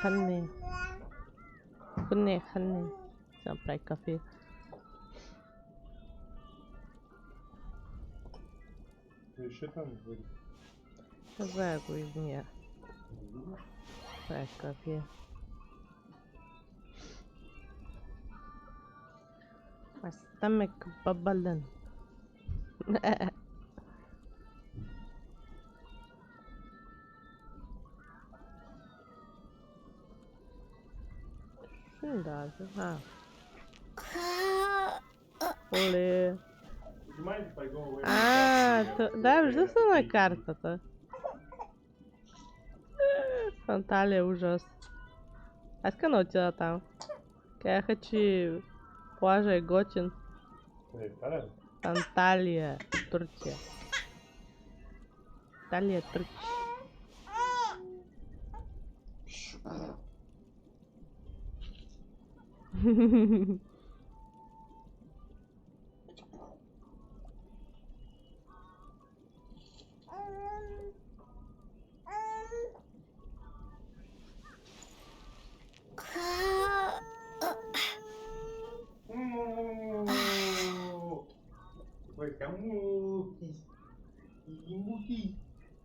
خلني سامبراي كافي. Еще там будет. Загу из нее. Кафе. My stomach bubbling. Что даже? Оле. Да, вижда се на картата. Анталия е ужас. Аз искам да отида там. Казаха, че плажа е готин. Анталия, Турция. Анталия, Турция.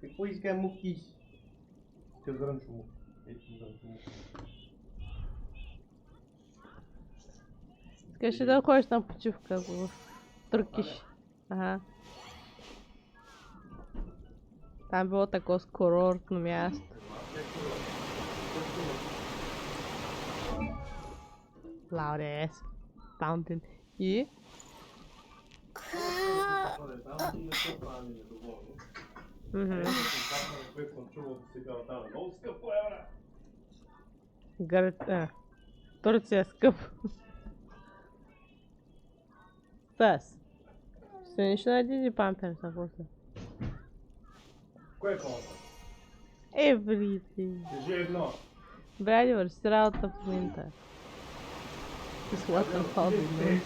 Depois que é muquis. Que durante o Искаш ли да ходиш на почивка в Туркиш? Ага. Там било такова курортно място. Loud ass fountain. И? Турция скъп. Тъс. Ще найди пампер са после. Кое е по-добре? Everything. Кажи едно. Бради, върши работа в момента. Изхватвам палби носи.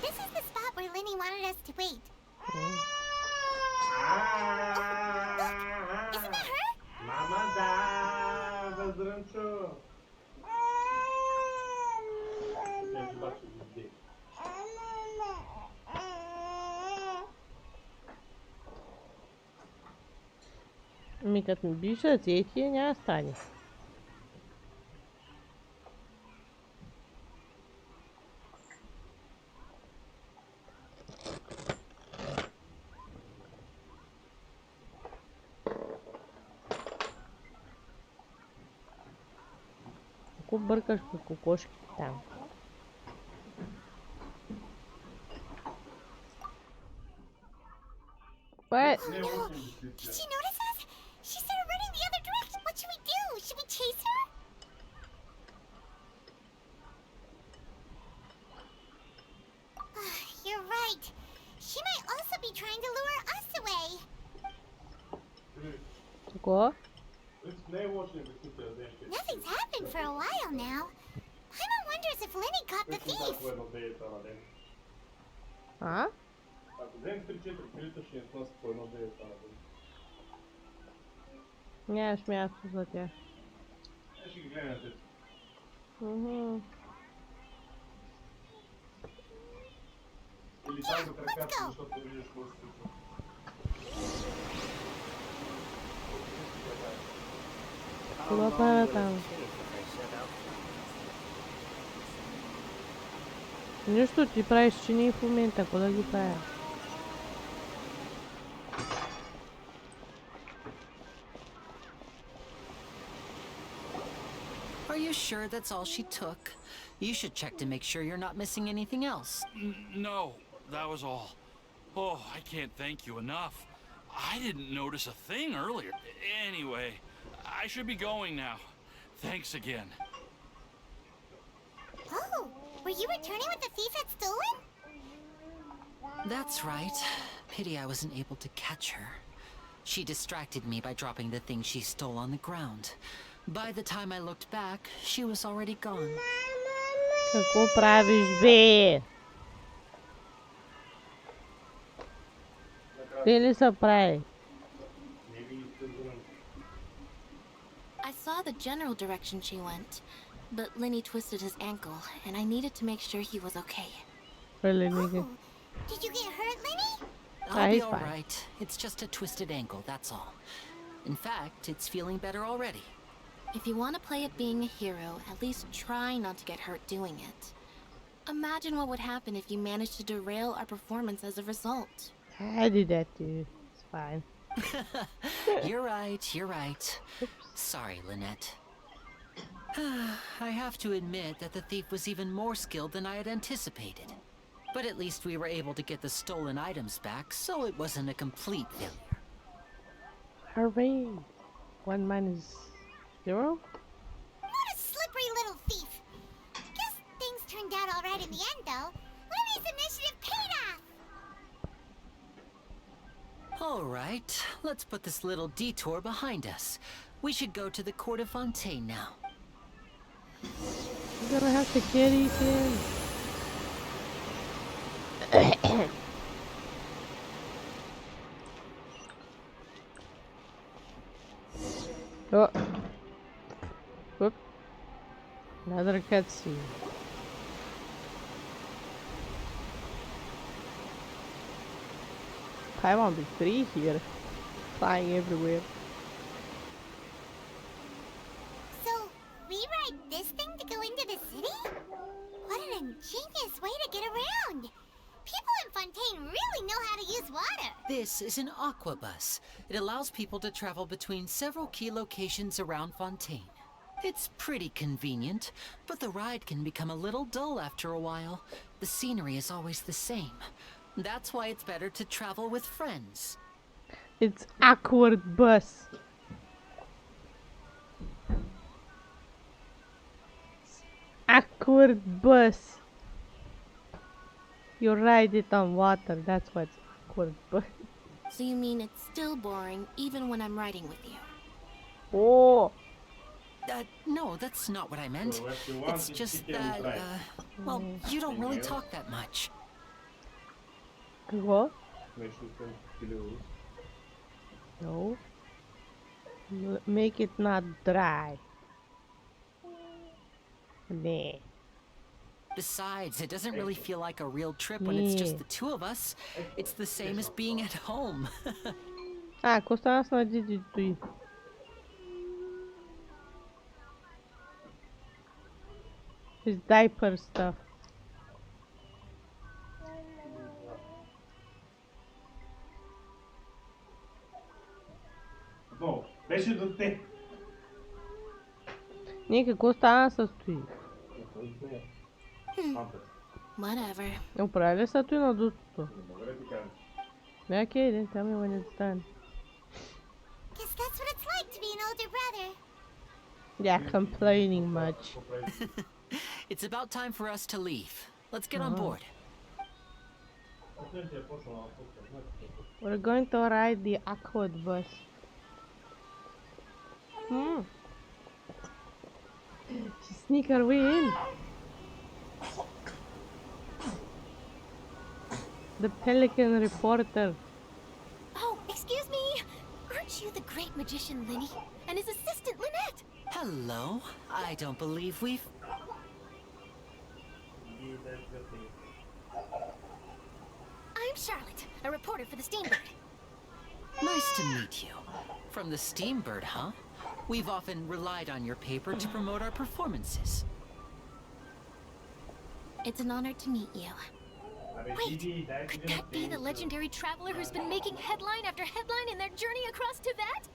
This is the spot where Lenny wanted us to wait. Isn't that her? Мама, да, възрънчо. Ми като ми биш ръцете, няма стане. Ако бъркаш по кокошки там. What? Did she notice us? She started running the other direction. What should we do? Should we chase her? You're right. She might also be trying to lure us away. What? Nothing's happened for a while now. Paimon wonders if Lenny caught the thief. А? Ако вземем 3-4 килита, ще я носи по едно 9 на ден. Нямаш място за тях. Ще ги гледаме тези. Или там до краката, защото виждаш какво се случва. Какво правя там? Нищо ти правиш чини в момента, какво да ги правя? Are you sure that's all she took? You should check to make sure you're not missing anything else. No, that was all. Oh, I can't thank you enough. I didn't notice a thing earlier. Anyway, I should be going now. Thanks again. Oh, were you returning what the thief had stolen? That's right. Pity I wasn't able to catch her. She distracted me by dropping the thing she stole on the ground. By the time I looked back, she was already gone. Какво правиш, бе? Ele să praie. Maybe he's still gonna. I saw the general direction she went, but Lenny twisted his ankle, and I needed to make sure he was okay. Really nigga. Did you get hurt, Lenny? I'll he's be all fine. right. It's just a twisted ankle, that's all. In fact, it's feeling better already. If you want to play at being a hero, at least try not to get hurt doing it. Imagine what would happen if you managed to derail our performance as a result. I did that too. It's fine. You're right. Sorry, Lynette. I have to admit that the thief was even more skilled than I had anticipated. But at least we were able to get the stolen items back, so it wasn't a complete failure. Hooray! 1 minus 0? What a slippery little thief! Guess things turned out alright in the end, though. Lenny's initiative paid off! All right, let's put this little detour behind us. We should go to the Court of Fontaine now. You're gonna have to carry him. Oh. Whoop. Another cutscene. I want to be free here. Flying everywhere. So, we ride this thing to go into the city? What an ingenious way to get around! People in Fontaine really know how to use water! This is an aqua bus. It allows people to travel between several key locations around Fontaine. It's pretty convenient, but the ride can become a little dull after a while. The scenery is always the same. That's why it's better to travel with friends. It's awkward bus. Awkward bus. You ride it on water. That's what's awkward bus. So you mean it's still boring even when I'm riding with you? Oh. No, that's not what I meant. So what you want It's is just chicken that, fried. well, you don't really talk that much. What? Mexican kilos. No. Make it not dry. Nah. Besides, it doesn't really feel like a real trip when it's just the two of us. It's the same as being at home. Ah, costă asta de tu. His diaper stuff. No, deixa de ter. Nică costă asta tu. Whatever. Eu правильно să tu nu tu. Okay, then tell me when it's done. Guess that's what it's like to be an older brother. Yeah, complaining much. It's about time for us to leave. Let's get on board. We're going to ride the awkward bus. She sneak her way in. The Pelican reporter. Oh, excuse me. Aren't you the great magician Lenny and his assistant Lynette? Hello. I don't believe we've... I'm Charlotte, a reporter for the Steambird. Nice to meet you. From the Steambird, huh? We've often relied on your paper to promote our performances. It's an honor to meet you. Wait, could that be the legendary traveler who's been making headline after headline in their journey across Tibet?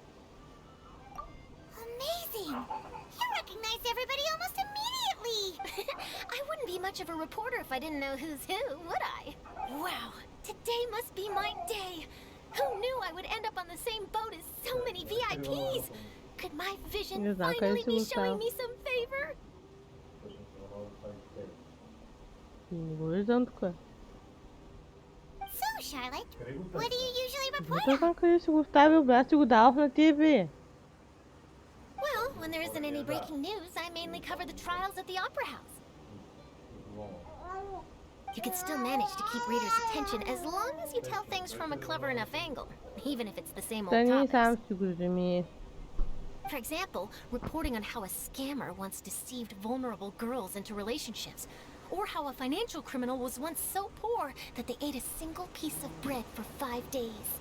Amazing! You recognize everybody almost immediately! I wouldn't be much of a reporter if I didn't know who's who, would I? Wow, today must be my day! Who knew I would end up on the same boat as so many VIPs? Could my vision finally be showing me some favor? So, Charlotte, what do you usually report on? Well, when there isn't any breaking news, I mainly cover the trials at the Opera House. You can still manage to keep readers' attention as long as you tell things from a clever enough angle, even if it's the same old topics. For example, reporting on how a scammer once deceived vulnerable girls into relationships, or how a financial criminal was once so poor that they ate a single piece of bread for 5 days.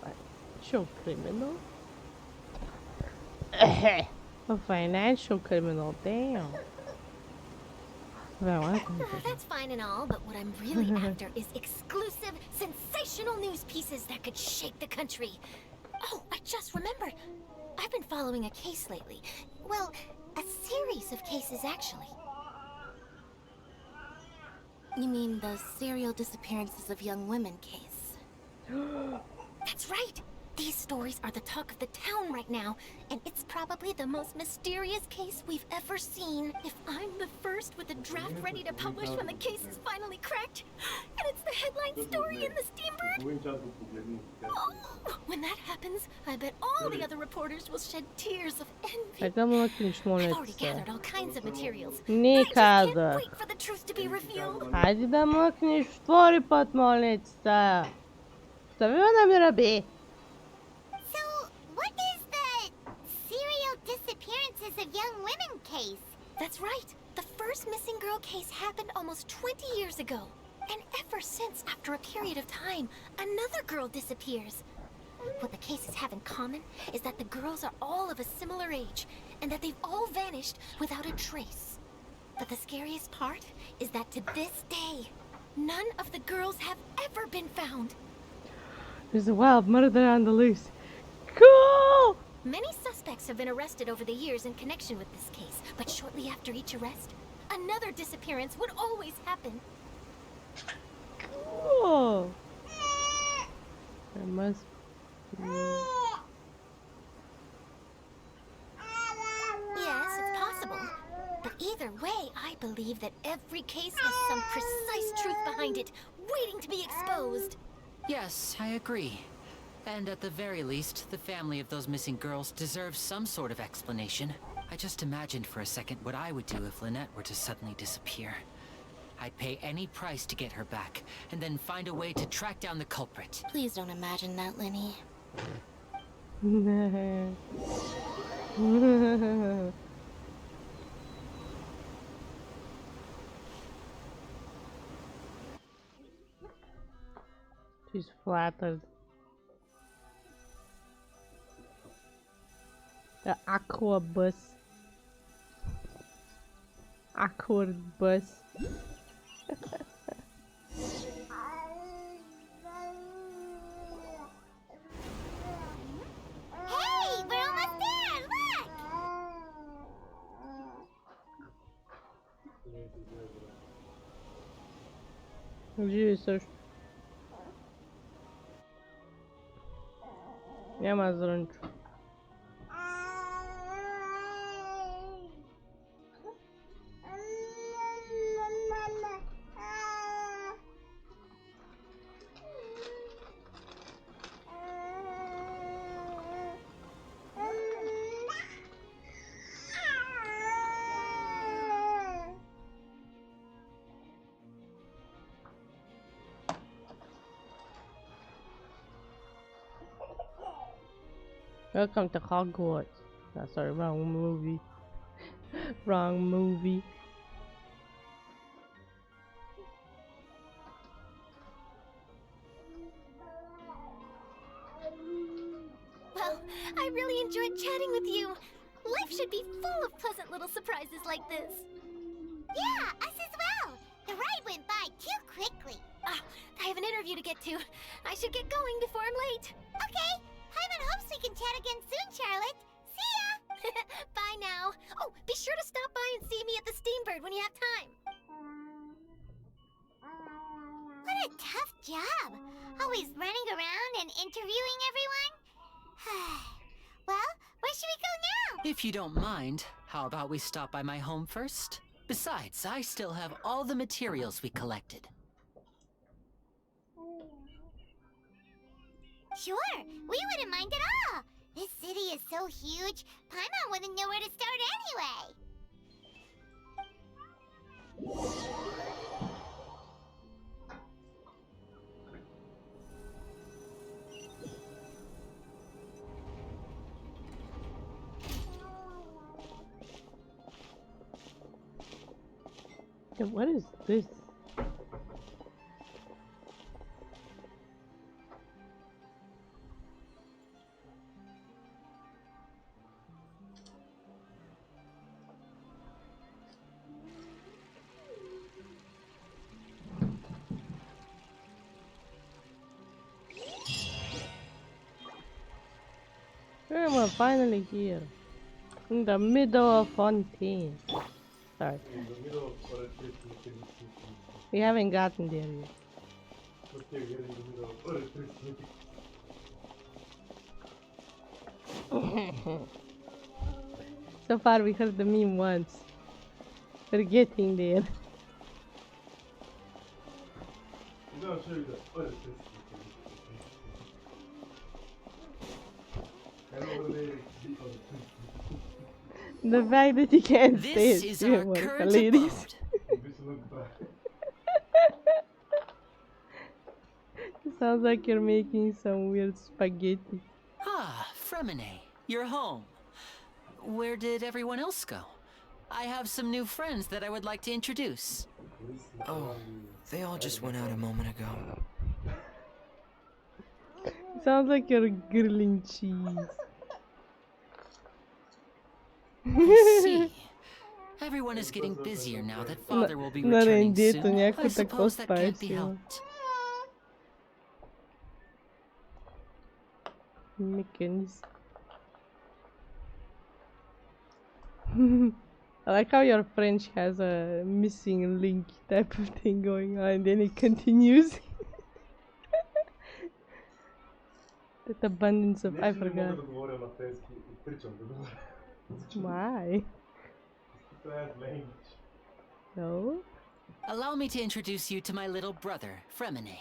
Financial criminal? A financial criminal, damn. That's fine and all, but what I'm really after is exclusive, sensational news pieces that could shake the country. Oh, I just remembered. I've been following a case lately. Well, a series of cases, actually. You mean the serial disappearances of young women case? That's right! These stories are the talk of the town right now, and it's probably the most mysterious case we've ever seen. If I'm the first with a draft ready to publish when the case is finally cracked, and it's the headline story in the Steambird, oh, when that happens, I bet all the other reporters will shed tears of envy. I've already gathered all kinds of materials. I just can't wait for the truth to be revealed. Хайде да млъкнеш втори път, молница. Остави ме да ми ръби. So, what is the serial disappearances of young women case? That's right. The first missing girl case happened almost 20 years ago. And ever since, after a period of time, another girl disappears. What the cases have in common is that the girls are all of a similar age, and that they've all vanished without a trace. But the scariest part is that to this day, none of the girls have ever been found. There's a wild murder on the loose. Cool! Many suspects have been arrested over the years in connection with this case, but shortly after each arrest, another disappearance would always happen. Cool! There must be... Yes, it's possible. But either way, I believe that every case has some precise truth behind it, waiting to be exposed. Yes, I agree. And at the very least, the family of those missing girls deserves some sort of explanation. I just imagined for a second what I would do if Lynette were to suddenly disappear. I'd pay any price to get her back, and then find a way to track down the culprit. Please don't imagine that, Lenny. She's flattered. The aqua bus. Awkward bus. Hey, we're almost there! Look! Jesus. Nie ma zręczu. Welcome to Hogwarts. Oh, sorry, wrong movie. Wrong movie. Well, I really enjoyed chatting with you. Life should be full of pleasant little surprises like this. Yeah, us as well. The ride went by too quickly. Ah, I have an interview to get to. I should get going before I'm late. Okay. Hyman hopes we can chat again soon, Charlotte. See ya! Bye now. Oh, be sure to stop by and see me at the Steambird when you have time. What a tough job. Always running around and interviewing everyone. Well, where should we go now? If you don't mind, how about we stop by my home first? Besides, I still have all the materials we collected. Sure, we wouldn't mind at all. This city is so huge, Paimon wouldn't know where to start anyway. Yeah, what is this? We're finally here. In the middle of Fontaine. Sorry. In the middle of electricity. We haven't gotten there yet. Okay, we're in the middle of electricity. So far we heard the meme once. We're getting there. I'm gonna show you the electricity. And over there is the electricity. The fact that you can't This say is it, our current ladies. abode. This looks bad. Sounds like you're making some weird spaghetti. Ah, Fremine, you're home. Where did everyone else go? I have some new friends that I would like to introduce. Oh, they all just went out a moment ago. Sounds like you're grilling cheese. I see. Everyone is getting busier now that Father will be returning soon. I suppose that can't be helped. Mechanics. I like how your French has a missing link type of thing going on, and then it continues. That abundance of I forgot. Why? No? Allow me to introduce you to my little brother, Fremine.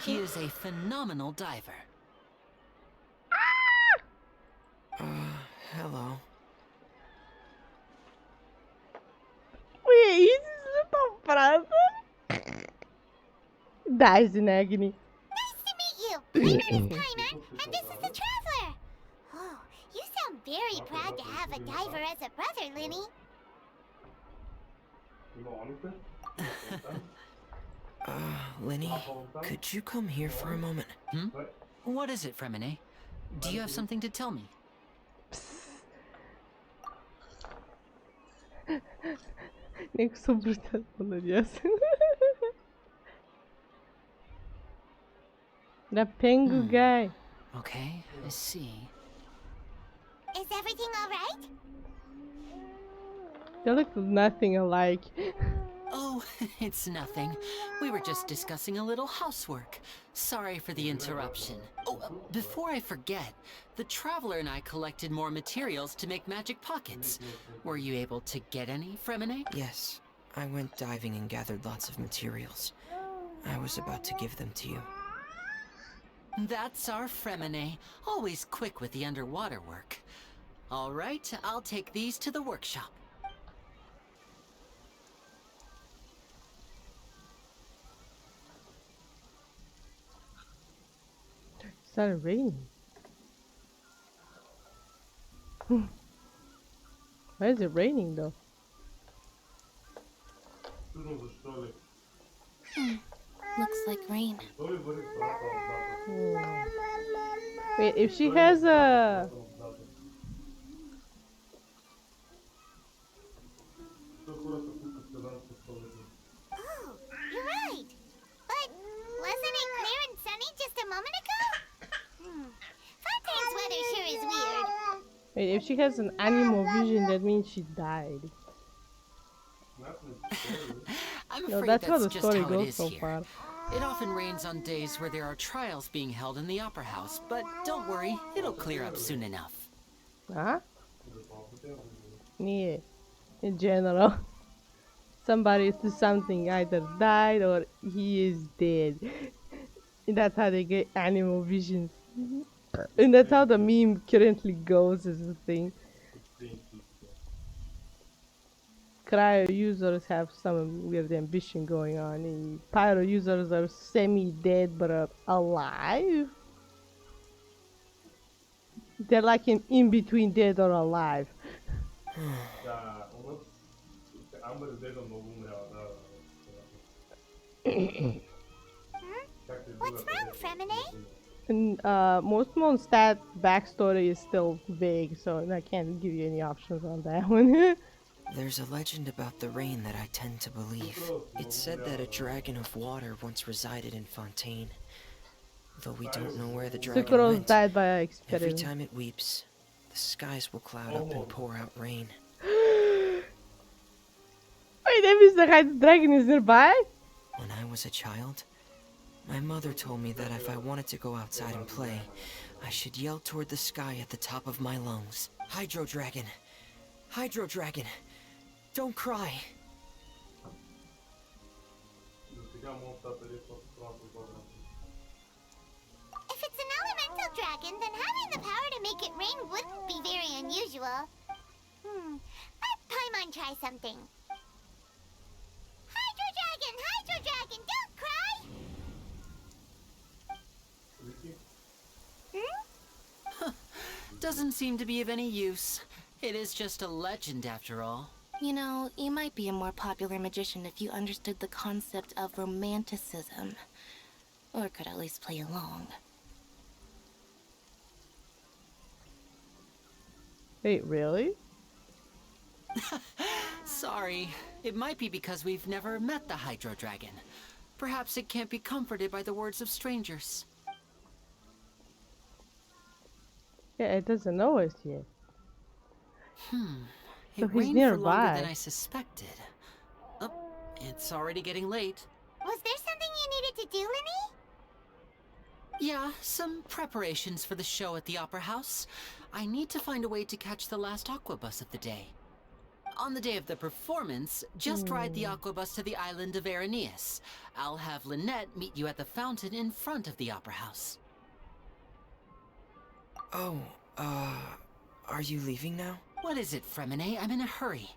He is a phenomenal diver. Hello. Wait, is this little brother? Dies in agony. Nice to meet you. My name is Timer, and this is the Traveler. Oh, you sound very proud to have a diver as a brother, Linny. Lenny, could you come here for a moment? Hmm? What is it, Fremine? Do you have something to tell me? Ne kusur brutal olacağız. The pengu guy. Okay, I see. Is everything all right? They look nothing alike. Oh, it's nothing. We were just discussing a little housework. Sorry for the interruption. Oh, before I forget, the Traveler and I collected more materials to make magic pockets. Were you able to get any, Fremine? Yes, I went diving and gathered lots of materials. I was about to give them to you. That's our Fremine, always quick with the underwater work. All right, I'll take these to the workshop. It started raining. Why is it raining though? Looks like rain. Wait, if she has a... Oh, you're right. But wasn't it clear and sunny just a moment ago? Fontaine's weather sure is weird. Wait, if she has an animal vision, that means she died. I'm No, afraid that's how the just story how it goes is so here. far. It often rains on days where there are trials being held in the Opera House, but don't worry, it'll clear up soon enough. Huh? Yeah, in general. Somebody to something either died or he is dead. And that's how they get animal visions. And that's how the meme currently goes as a thing. Cryo users have some weird ambition going on. And Pyro users are semi-dead but alive. They're like in between dead or alive. What's wrong, Fremine? And most Mondstadt backstory is still vague, so I can't give you any options on that one. There's a legend about the rain that I tend to believe. It's said that a dragon of water once resided in Fontaine. Though we don't know where the dragon Sucrose went, died by every experiment. time it weeps, the skies will cloud up and pour out rain. Wait, that means the Red Dragon is nearby? When I was a child, my mother told me that if I wanted to go outside and play, I should yell toward the sky at the top of my lungs. Hydro Dragon! Hydro Dragon! Don't cry! If it's an elemental dragon, then having the power to make it rain wouldn't be very unusual. Let Paimon try something. Hydro Dragon, don't cry! Doesn't seem to be of any use. It is just a legend after all. You know, you might be a more popular magician if you understood the concept of romanticism. Or could at least play along. Wait, really? Sorry. It might be because we've never met the Hydro Dragon. Perhaps it can't be comforted by the words of strangers. Yeah, it doesn't know us yet. So It he's rained for longer nearby. than I suspected. Oh, it's already getting late. Was there something you needed to do, Linny? Yeah, some preparations for the show at the Opera House. I need to find a way to catch the last aqua bus of the day. On the day of the performance, just ride the aqua bus to the island of Araneus. I'll have Lynette meet you at the fountain in front of the Opera House. Oh, are you leaving now? What is it, Fremine? I'm in a hurry.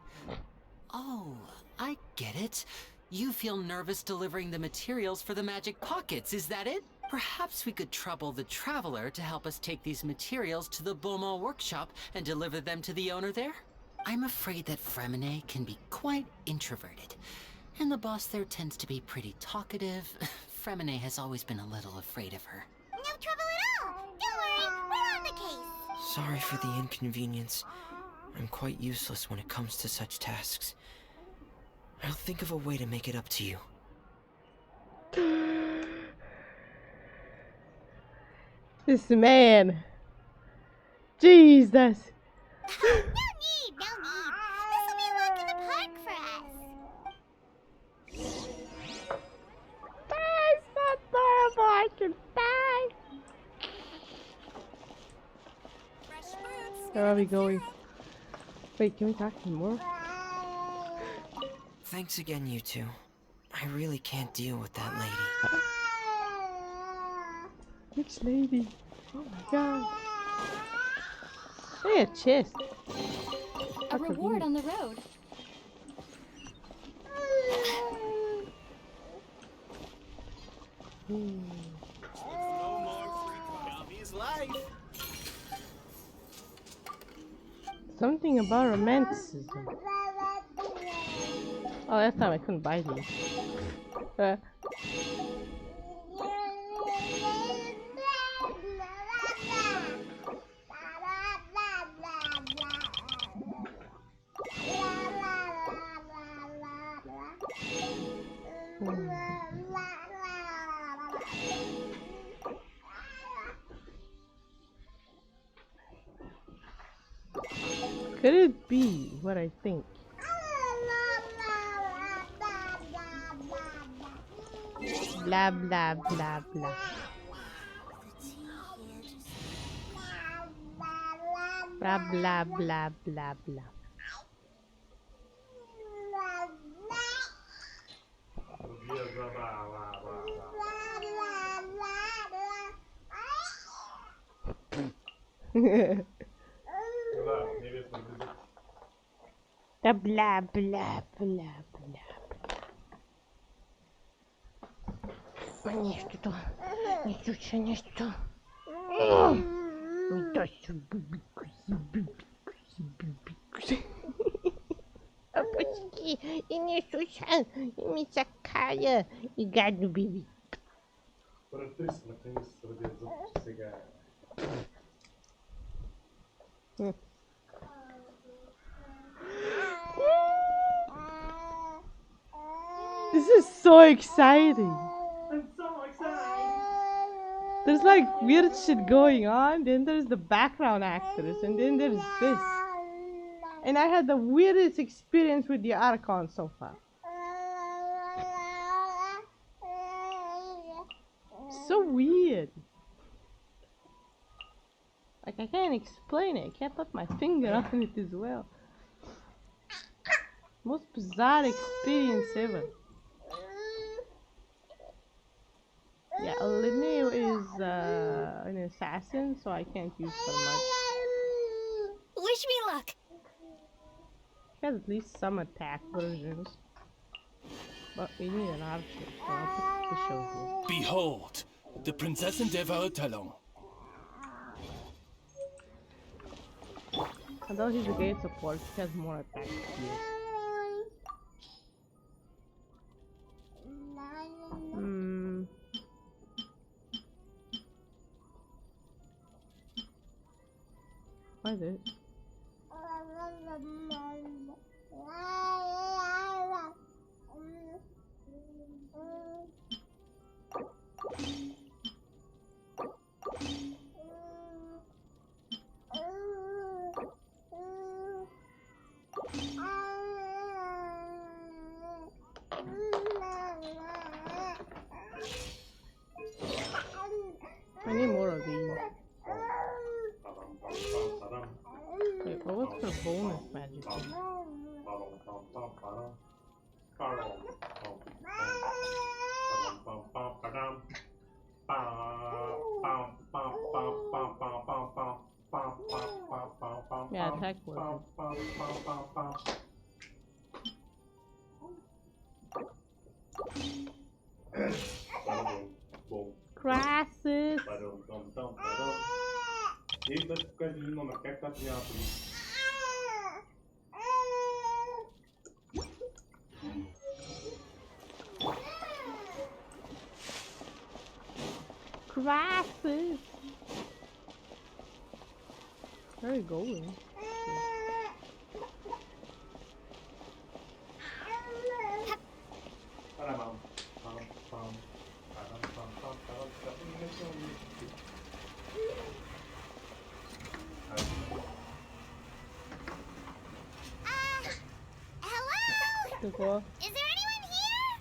Oh, I get it. You feel nervous delivering the materials for the magic pockets, is that it? Perhaps we could trouble the Traveler to help us take these materials to the Beaumont workshop and deliver them to the owner there? I'm afraid that Fremine can be quite introverted, and the boss there tends to be pretty talkative. Fremine has always been a little afraid of her. No trouble at all. Don't worry, we're on the case. Sorry for the inconvenience. I'm quite useless when it comes to such tasks. I'll think of a way to make it up to you. This man. Jesus. No need. This will be a walk in the park for us. It's not terrible. I can die. Where are we going? Wait, can we talk to him more? Thanks again, you two. I really can't deal with that lady. Which lady? Oh my god. Hey, a chest. A reward on the road. Something about romanticism. Oh, that time I couldn't buy these. Could it be what I think? Blah blah blah blah. Blah blah blah blah blah. The blah blah blah blah. Нет, что? Ничего, ничто. Опачки, и не Сушан, и Мисакая, и гаду биби. Протрись, наконец, родил запуск сега. This is so exciting. I'm so excited! There's like weird shit going on, then there's the background actors, and then there's this. And I had the weirdest experience with the Archon so far. So weird. Like I can't explain it. I can't put my finger on it as well. Most bizarre experience ever. Yeah, Linnea is an assassin, so I can't use her much. Wish me luck. She has at least some attack versions. But we need an archer, so I'll put the show here. Behold, the Prinzessin der Talon. Although he's a great support, he has more attack skills. What is it? I need more of these. Wait, what was her bonus magic? Yeah, attack work. Crisis! Crisis! Where are you going? Hello? Is there anyone here?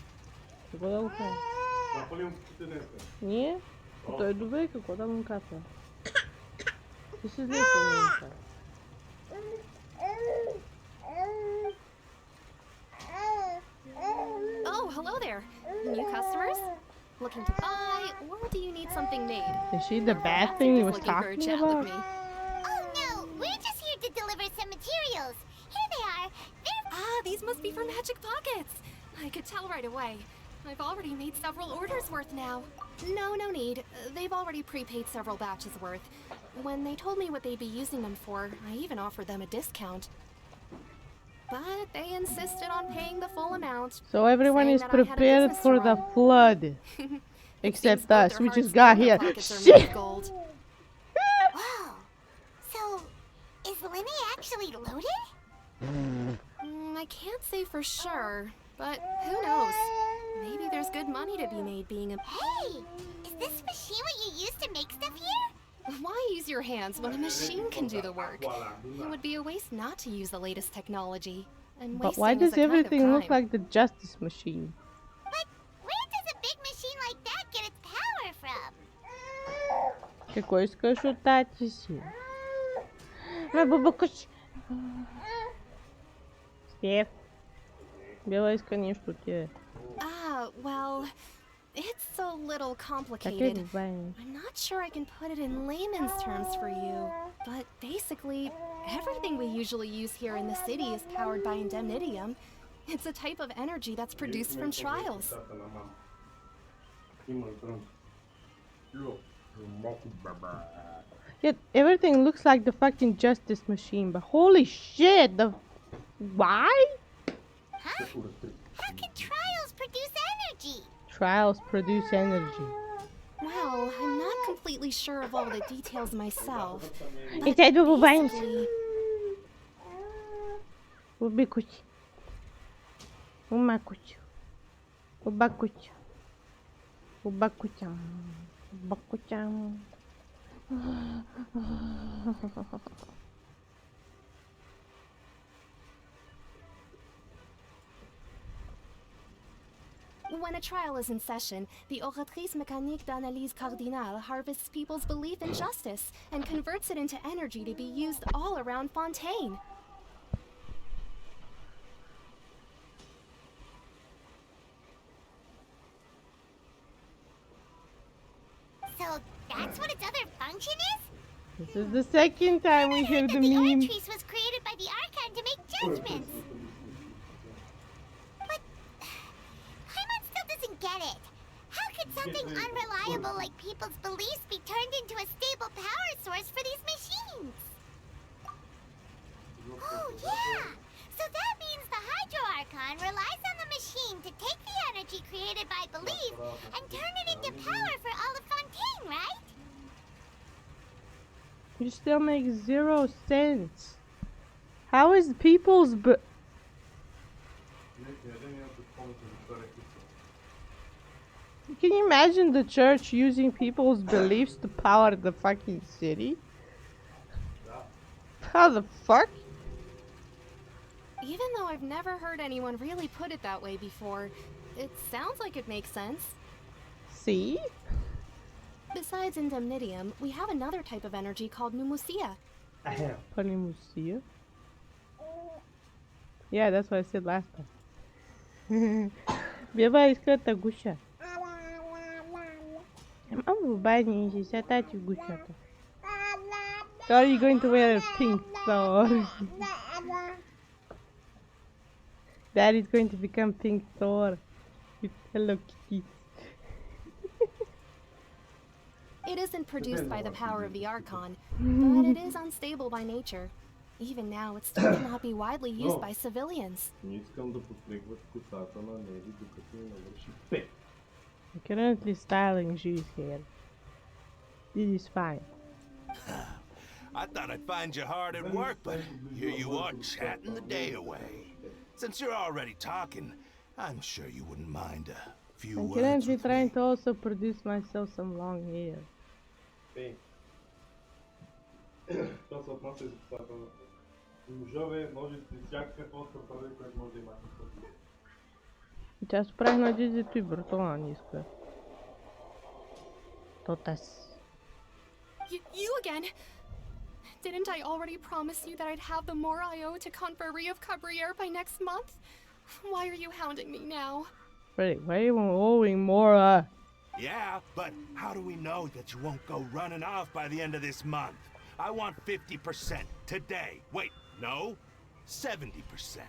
Какво да го кажа? Ние? Той е добре, какво да му кажа? Ти си зле по момента. Oh, hello there. New customers? Looking to buy, or do you need something made? Is she the bad thing he was Looking for a talking chat about? with me. Oh no, we're just here to deliver some materials. Here they are. They're... Ah, these must be for Magic Pockets. I could tell right away. I've already made several orders worth now. No need. They've already prepaid several batches worth. When they told me what they'd be using them for, I even offered them a discount. But they insisted on paying the full amount. So everyone saying is that I had a prepared business for to the run. flood. It Except seems both us, their we hearts just got and their here. pockets are made Shit! of gold. Wow. So, is Lenny actually loaded? I can't say for sure, but who knows? Maybe there's good money to be made being a... Hey, is this machine what you use to make stuff here? Why use your hands when a machine can do the work? It would be a waste not to use the latest technology. And But why wasting is does a kind of everything look crime. like the Justice Machine? But where does a big machine like that get its power from? Какво искаш от тати си? Ме бабакаш! Стеф, Бела иска нещо от тебе. Ah, well, it's a little Така complicated. добре. I'm not sure I can put it in layman's terms for you, but basically, everything we usually use here in the city is powered by indemnitium. It's a type of energy that's produced from trials. Yet everything looks like the fucking Justice Machine, but holy shit, the... Why? Huh? How can trials produce energy? Trials produce energy. Well, I'm not completely sure of all the details myself. Ik But zei het wel bijna. basically, Ubikuchi. Umakuchi. Ubakuchi. Ubakucham. Ubakucham. when a trial is in session, the oratrice mécanique d'analyse cardinale harvests people's belief in justice and converts it into energy to be used all around Fontaine. So that's what its other function is? This is the second time we hear the The meme. Oratrice was created by the Archon to make judgments. But Paimon still doesn't get it. How could something unreliable like people's beliefs be turned into a stable power source for these machines? Oh yeah! So that means the Hydro Archon relies on the machine to take the energy created by belief and turn it into power for all of Fontaine, right? You still make 0 sense. How is people's Can you imagine the church using people's beliefs to power the fucking city? How the fuck? Even though I've never heard anyone really put it that way before, it sounds like it makes sense. See? Besides indemnitium, we have another type of energy called pneumosia. Panimusia? Yeah, that's what I said last time. Беба искать гуся. I'm buying you. Shut up, you gusha. Are you going to wear a pink Thor? Daddy's going to become Pink Thor with Hello Kitty. It isn't produced by the power of the Archon, but it is unstable by nature. Even now, it still cannot be widely used by civilians. I'm currently styling Juice hair. This is fine. I thought I'd find you hard at work, but here you are chatting the day away. Since you're already talking, I'm sure you wouldn't mind a few I'm words currently with trying me. to also produce myself some long hair. Bem, то се отнася за това. Мъжове може при всякаква прави, което може да имате. Сейчас правильно дизето и братова ниска. Тотас. You again? Didn't I already promise you that I'd have the more I owe to Confrérie of Cabriere by next month? Why are you hounding me now? Wait, why are you owing more? Yeah, but how do we know that you won't go running off by the end of this month? I want 50% today. Wait, no? 70%.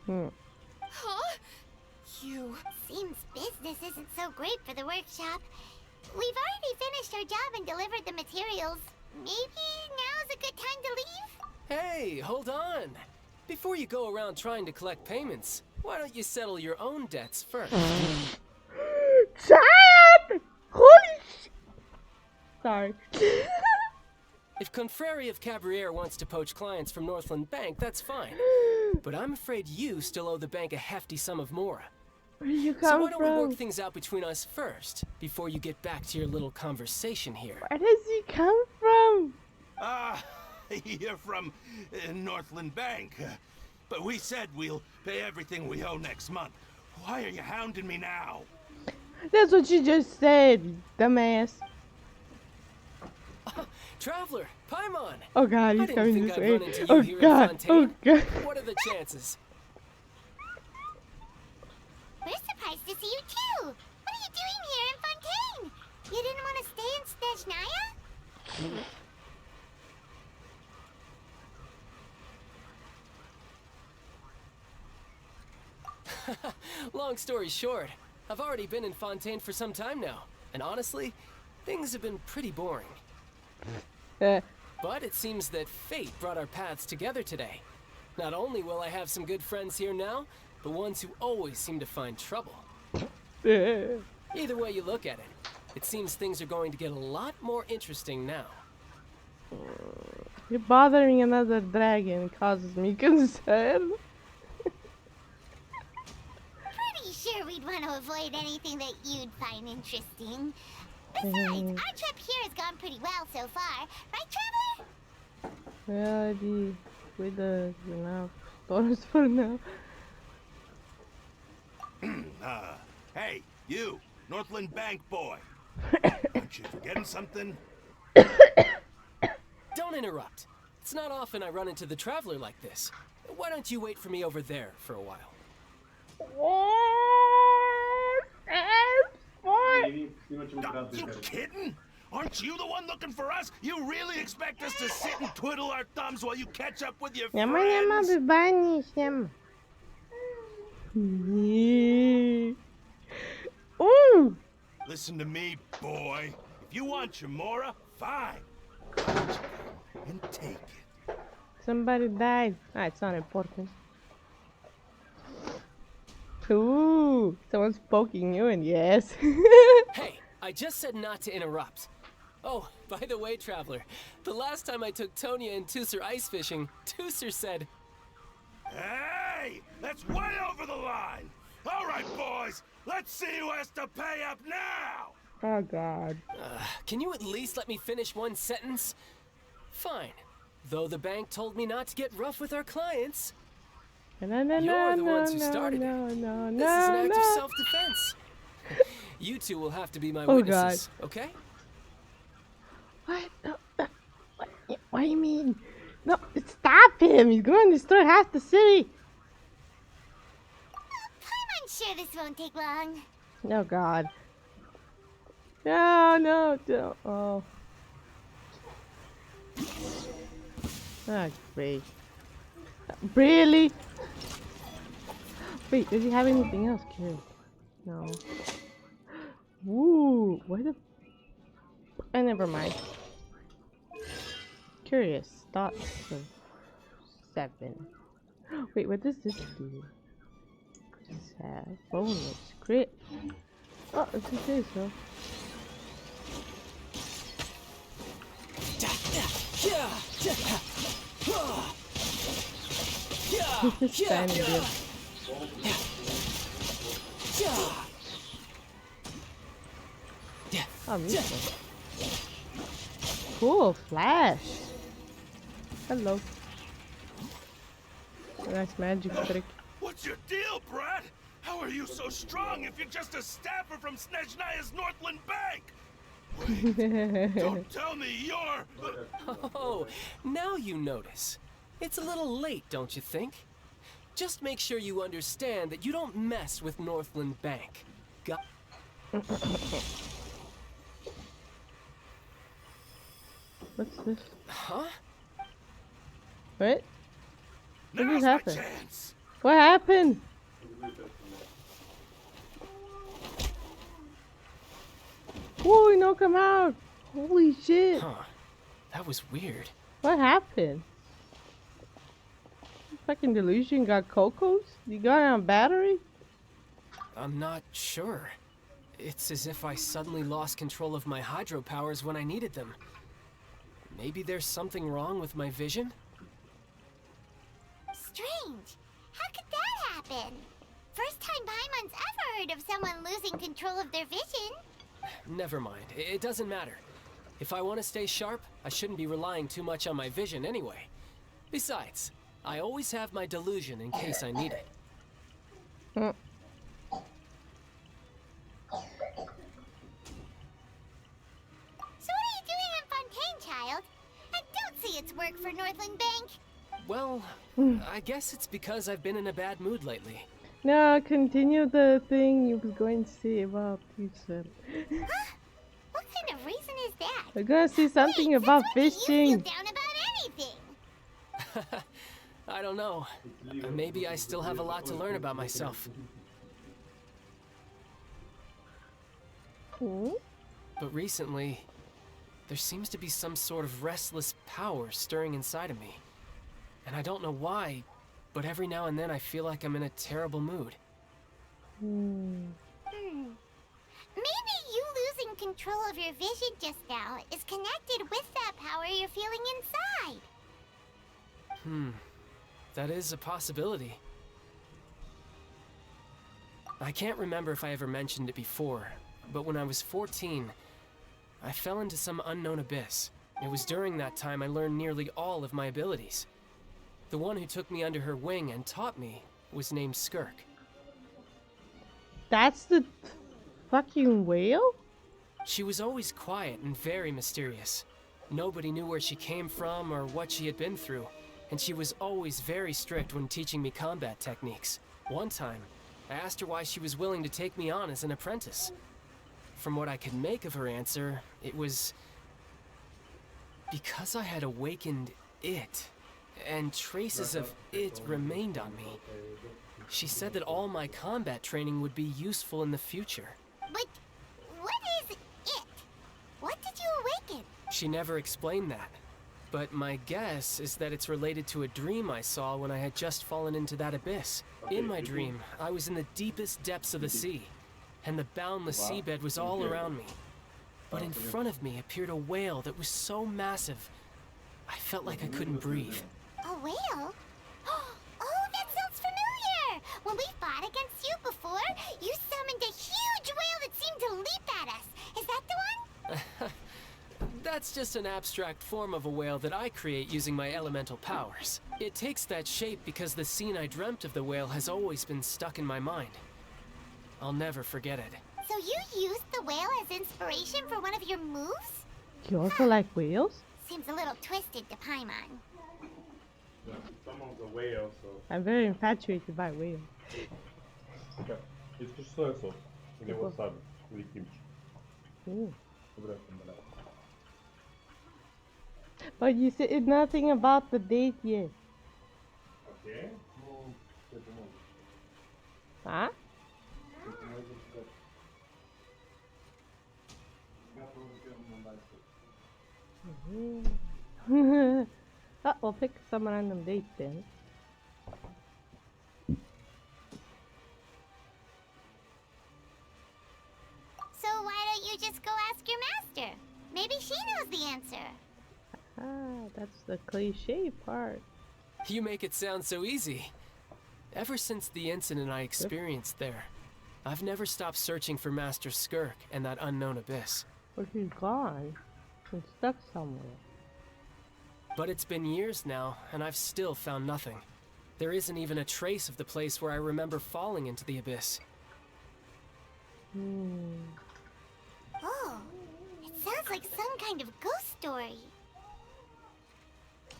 Huh? You... Seems business isn't so great for the workshop. We've already finished our job and delivered the materials. Maybe now's a good time to leave? Hey, hold on. Before you go around trying to collect payments, why don't you settle your own debts first? Chad! Holy sh... Sorry. If Confrérie of Cabriere wants to poach clients from Northland Bank, that's fine. But I'm afraid you still owe the bank a hefty sum of mora. Where do you So come why don't we from? work things out between us first, before you get back to your little conversation here? Where does he come from? You're from Northland Bank. But we said we'll pay everything we owe next month. Why are you hounding me now? That's what you just said, dumbass. Traveler, Paimon! Oh god, I he's didn't coming think this I'd way. run into you Oh here in god, Fontaine. oh god. What are the chances? We're surprised to see you too. What are you doing here in Fontaine? You didn't want to stay in Snezhnaya? Long story short, I've already been in Fontaine for some time now, and honestly, things have been pretty boring. But it seems that fate brought our paths together today. Not only will I have some good friends here now, the ones who always seem to find trouble. Either way you look at it, it seems things are going to get a lot more interesting now. You're bothering another dragon causes me concern. Pretty sure we'd want to avoid anything that you'd find interesting. Besides, our trip here has gone pretty well so far. Right, Traveler? Yeah, with the enough stores for now. Hey, you, Northland Bank boy. Aren't you forgetting something? Don't interrupt. It's not often I run into the Traveler like this. Why don't you wait for me over there for a while? You kidding? Aren't you the one looking for us? You really expect us to sit and twiddle our thumbs while you catch up with your friends? Ooh. Listen to me, boy. If you want Chamora, fine. And take it. Somebody died. Ah, it's not important. Ooh, someone's poking you, and yes. Hey, I just said not to interrupt. Oh, by the way, Traveler, the last time I took Tonya and Tusser ice fishing, Tusser said, Hey, that's way over the line. All right, boys, let's see who has to pay up now. Oh, God. Can you at least let me finish one sentence? Fine. Though the bank told me not to get rough with our clients. You're the ones who started it. This is an act of self-defense. You two will have to be my witnesses, okay? What? No, what do you mean? No, stop him! He's going to destroy half the city! I'm sure this won't take long. Oh, God. No, don't. Oh. Ah, great. Really? Wait, does he have anything else? Curious. No. Ooh, why the... never mind. Curious. Thoughts of 7. Wait, what does this do? This has bonus crit. Oh, it's okay, so. Standing there. Oh, musical. Cool, Flash. Hello. Nice magic trick. What's your deal, Brad? How are you so strong if you're just a staffer from Snezhnaya's Northland Bank? Wait, don't tell me you're... Oh, now you notice. It's a little late, don't you think? Just make sure you understand that you don't mess with Northland Bank. Got... What's this? Huh? What? What just Now's my happened? chance. What happened? Whoa, no, come out! Holy shit! Huh. That was weird. What happened? Fucking delusion got cocos? You got it on battery? I'm not sure. It's as if I suddenly lost control of my hydro powers when I needed them. Maybe there's something wrong with my vision? Strange. How could that happen? First time Paimon's ever heard of someone losing control of their vision. Never mind. It doesn't matter. If I want to stay sharp, I shouldn't be relying too much on my vision anyway. Besides, I always have my delusion in case I need it. So what are you doing in Fontaine, child? I don't see its work for Northland Bank. Well, I guess it's because I've been in a bad mood lately. No, continue the thing you was going to say about pizza. Huh? What kind of reason is that? We're gonna see something about fishing. You feel down about anything. I don't know. Maybe I still have a lot to learn about myself. But recently, there seems to be some sort of restless power stirring inside of me. And I don't know why, but every now and then I feel like I'm in a terrible mood. Maybe you losing control of your vision just now is connected with that power you're feeling inside. That is a possibility. I can't remember if I ever mentioned it before, but when I was 14, I fell into some unknown abyss. It was during that time I learned nearly all of my abilities. The one who took me under her wing and taught me was named Skirk. That's the fucking whale? She was always quiet and very mysterious. Nobody knew where she came from or what she had been through, and she was always very strict when teaching me combat techniques. One time, I asked her why she was willing to take me on as an apprentice. From what I could make of her answer, it was because I had awakened it, and traces of it remained on me. She said that all my combat training would be useful in the future. But what is it? What did you awaken? She never explained that, but my guess is that it's related to a dream I saw when I had just fallen into that abyss. In my dream, I was in the deepest depths of the sea, and the boundless seabed was all around me. But in front of me appeared a whale that was so massive, I felt like I couldn't breathe. A whale? Oh, that sounds familiar! When we fought against you before, you summoned a huge whale that seemed to leap at us. Is that the one? That's just an abstract form of a whale that I create using my elemental powers. It takes that shape because the scene I dreamt of the whale has always been stuck in my mind. I'll never forget it. So you used the whale as inspiration for one of your moves? You also like whales? Seems a little twisted to Paimon. Someone's a whale, so... I'm very infatuated by whales. Искаш соя сос или васаби или кимчи. Добре, But you said nothing about the date yet. Okay. Ще помогна. Huh? We'll pick some random date then. So why don't you just go ask your master? Maybe she knows the answer. Ah, that's the cliche part. You make it sound so easy. Ever since the incident I experienced there, I've never stopped searching for Master Skirk and that unknown abyss. But he's gone. He's stuck somewhere. But it's been years now, and I've still found nothing. There isn't even a trace of the place where I remember falling into the abyss. Oh, it sounds like some kind of ghost story.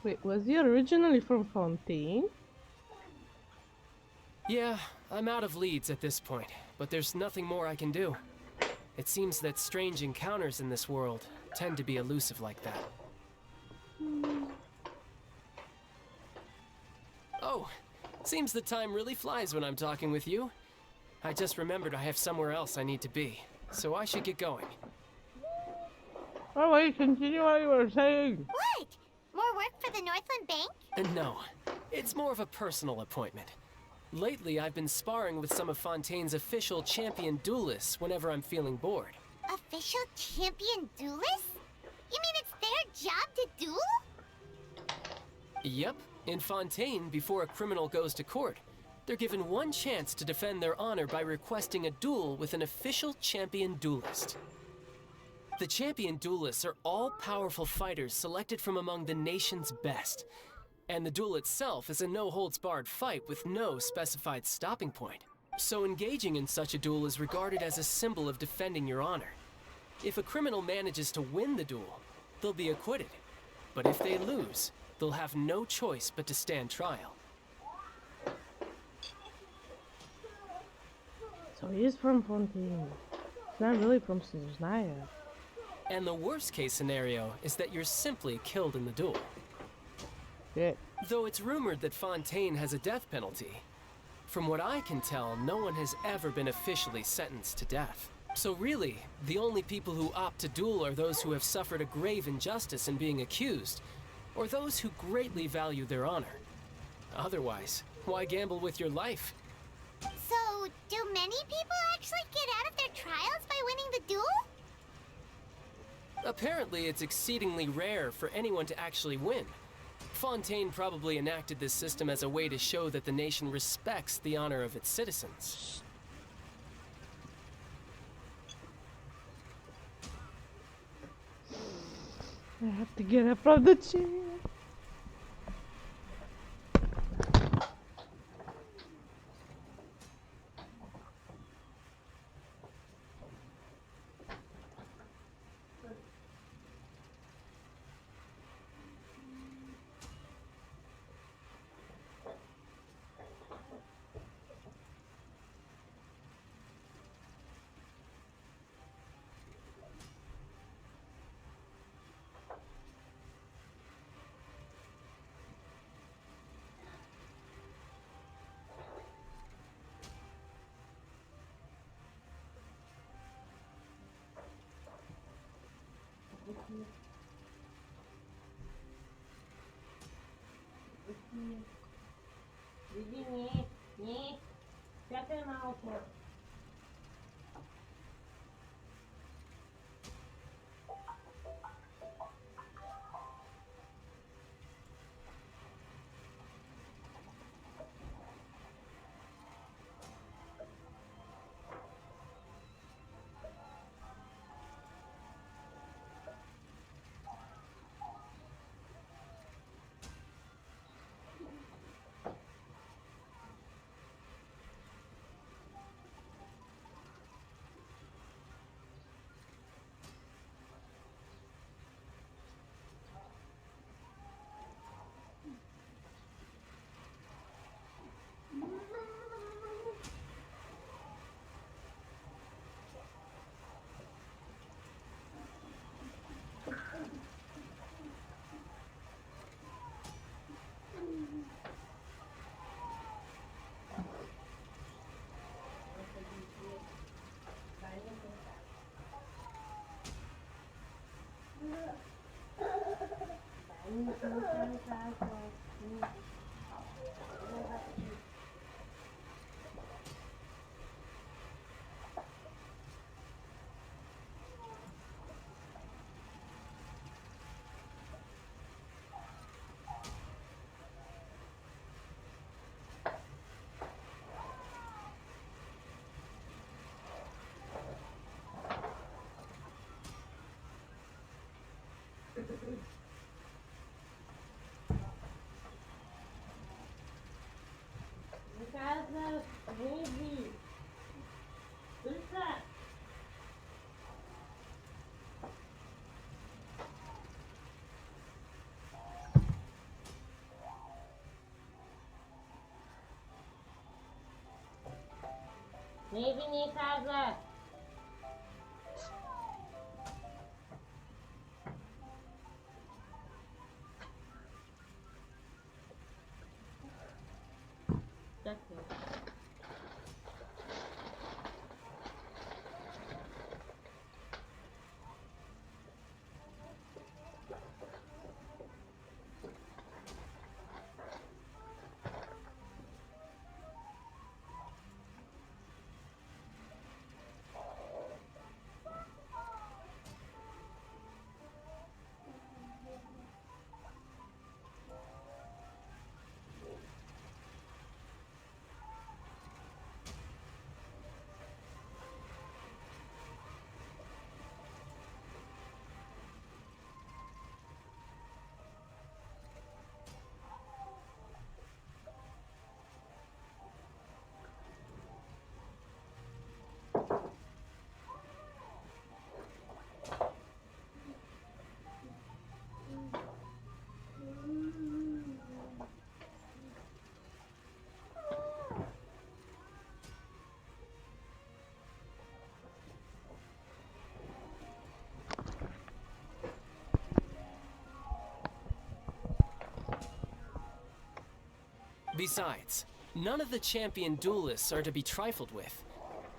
Wait, was he originally from Fontaine? Yeah, I'm out of leads at this point, but there's nothing more I can do. It seems that strange encounters in this world tend to be elusive like that. Oh, seems the time really flies when I'm talking with you. I just remembered I have somewhere else I need to be, so I should get going. Oh wait, continue what you were saying. What? More work for the Northland Bank? No, it's more of a personal appointment. Lately, I've been sparring with some of Fontaine's official champion duelists whenever I'm feeling bored. Official champion duelists? You mean it's their job to duel? Yep. In Fontaine, before a criminal goes to court, they're given one chance to defend their honor by requesting a duel with an official champion duelist. The champion duelists are all powerful fighters selected from among the nation's best. And the duel itself is a no-holds-barred fight with no specified stopping point. So engaging in such a duel is regarded as a symbol of defending your honor. If a criminal manages to win the duel, they'll be acquitted. But if they lose, they'll have no choice but to stand trial. So he is from Fontaine. He's not really from Snezhnaya. And the worst case scenario is that you're simply killed in the duel. Shit. Though it's rumored that Fontaine has a death penalty, from what I can tell, no one has ever been officially sentenced to death. So really, the only people who opt to duel are those who have suffered a grave injustice in being accused, or those who greatly value their honor. Otherwise, Why gamble with your life? So, do many people actually get out of their trials by winning the duel? Apparently, it's exceedingly rare for anyone to actually win. Fontaine probably enacted this system as a way to show that the nation respects the honor of its citizens. I have to get up from the chair. Maybe nie casa. That's it. Besides, none of the champion duelists are to be trifled with,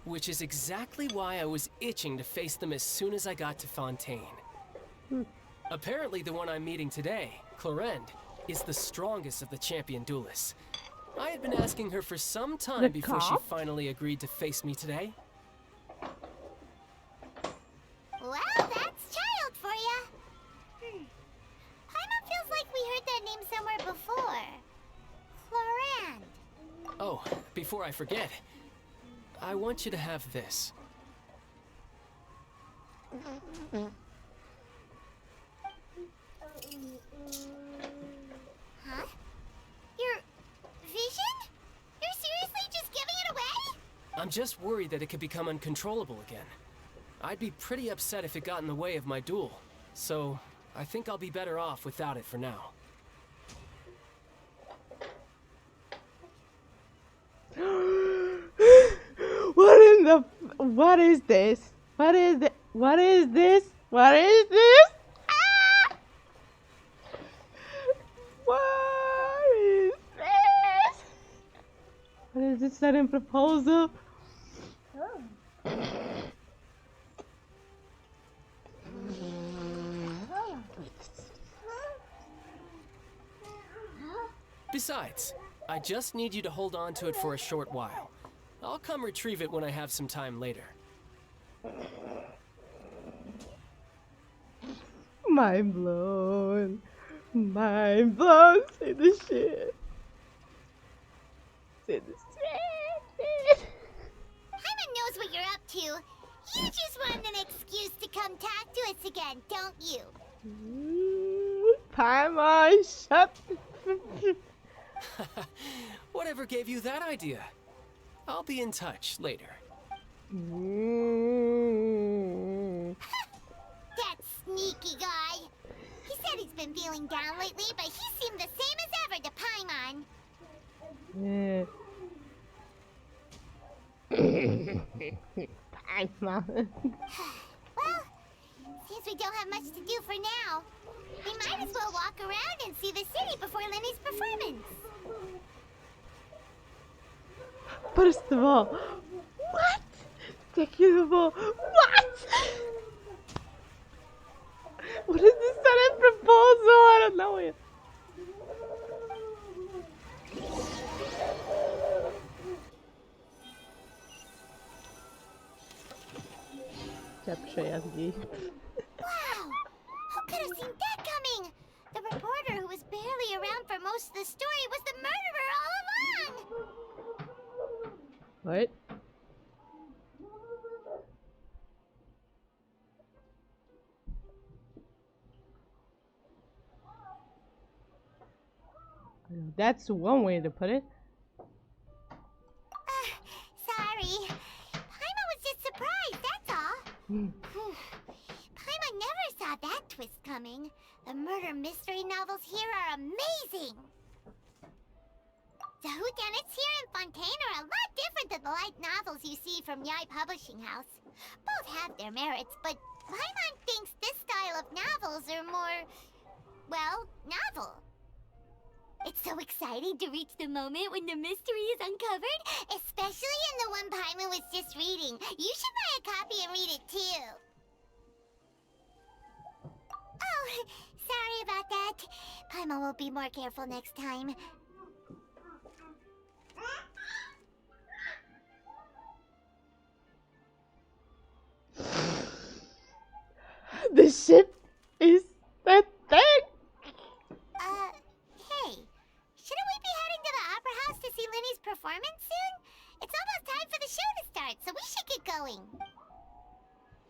which is exactly why I was itching to face them as soon as I got to Fontaine. Apparently the one I'm meeting today, Clorend, is the strongest of the champion duelists. I had been asking her for some time before she cop? finally agreed to face me today. Well, that's child for ya. Paimon feels like we heard that name somewhere before. Florand. Oh, before I forget, I want you to have this. Huh? Your vision? You're seriously just giving it away? I'm just worried that it could become uncontrollable again. I'd be pretty upset if it got in the way of my duel, so I think I'll be better off without it for now. What is this? What is it? What is this? What is this? Ah! What is this? What is this sudden proposal? Besides, I just need you to hold on to it for a short while. I'll come retrieve it when I have some time later. Mind blown. Mind blown. Say the shit. Say the shit. Paimon knows what you're up to. You just want an excuse to come talk to us again, don't you? Paimon, shut. Whatever gave you that idea? I'll be in touch later. That sneaky guy. He said he's been feeling down lately, but he seemed the same as ever to Paimon. Paimon. Well, since we don't have much to do for now, we might as well walk around and see the city before Lenny's performance. First of all, what? Second of all, what? What is this sudden proposal? I don't know it. Wow! Who could have seen that coming? The reporter who was barely around for most of the story was the murderer all along! What? That's one way to put it. Sorry. Paimon was just surprised, that's all. Paimon never saw that twist coming. The murder mystery novels here are amazing. The whodunits here in Fontaine are a lot different than the light novels you see from Yai Publishing House. Both have their merits, but Paimon thinks this style of novels are more, well, novel. It's so exciting to reach the moment when the mystery is uncovered, especially in the one Paimon was just reading. You should buy a copy and read it too. Oh, sorry about that. Paimon will be more careful next time. The ship is that thing. Hey, shouldn't we be heading to the Opera House to see Lenny's performance soon? It's almost time for the show to start, so we should get going.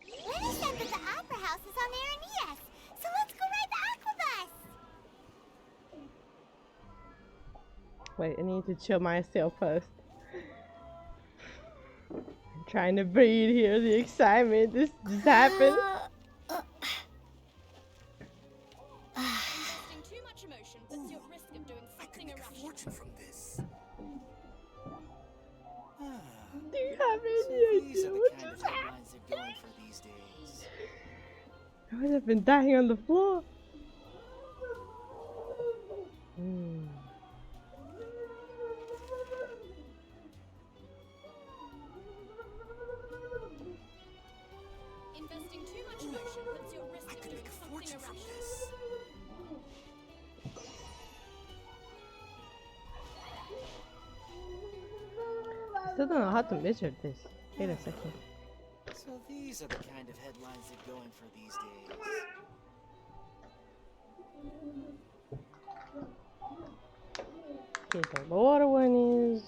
Lenny said that the Opera House is on there in ES, so let's go ride the Aquabus. Wait, I need to chill myself first. I'm trying to breathe here. The excitement. This happened. Too much emotion puts you at risk of doing something irrational. Fortune from this. Do you have any idea what just happened? I would have been dying on the floor. Investing too much emotion puts you at risk of doing something irrational. Still don't know how to measure this. Wait a second. So these are the kind of headlines they're going for these days. Okay, so the water one is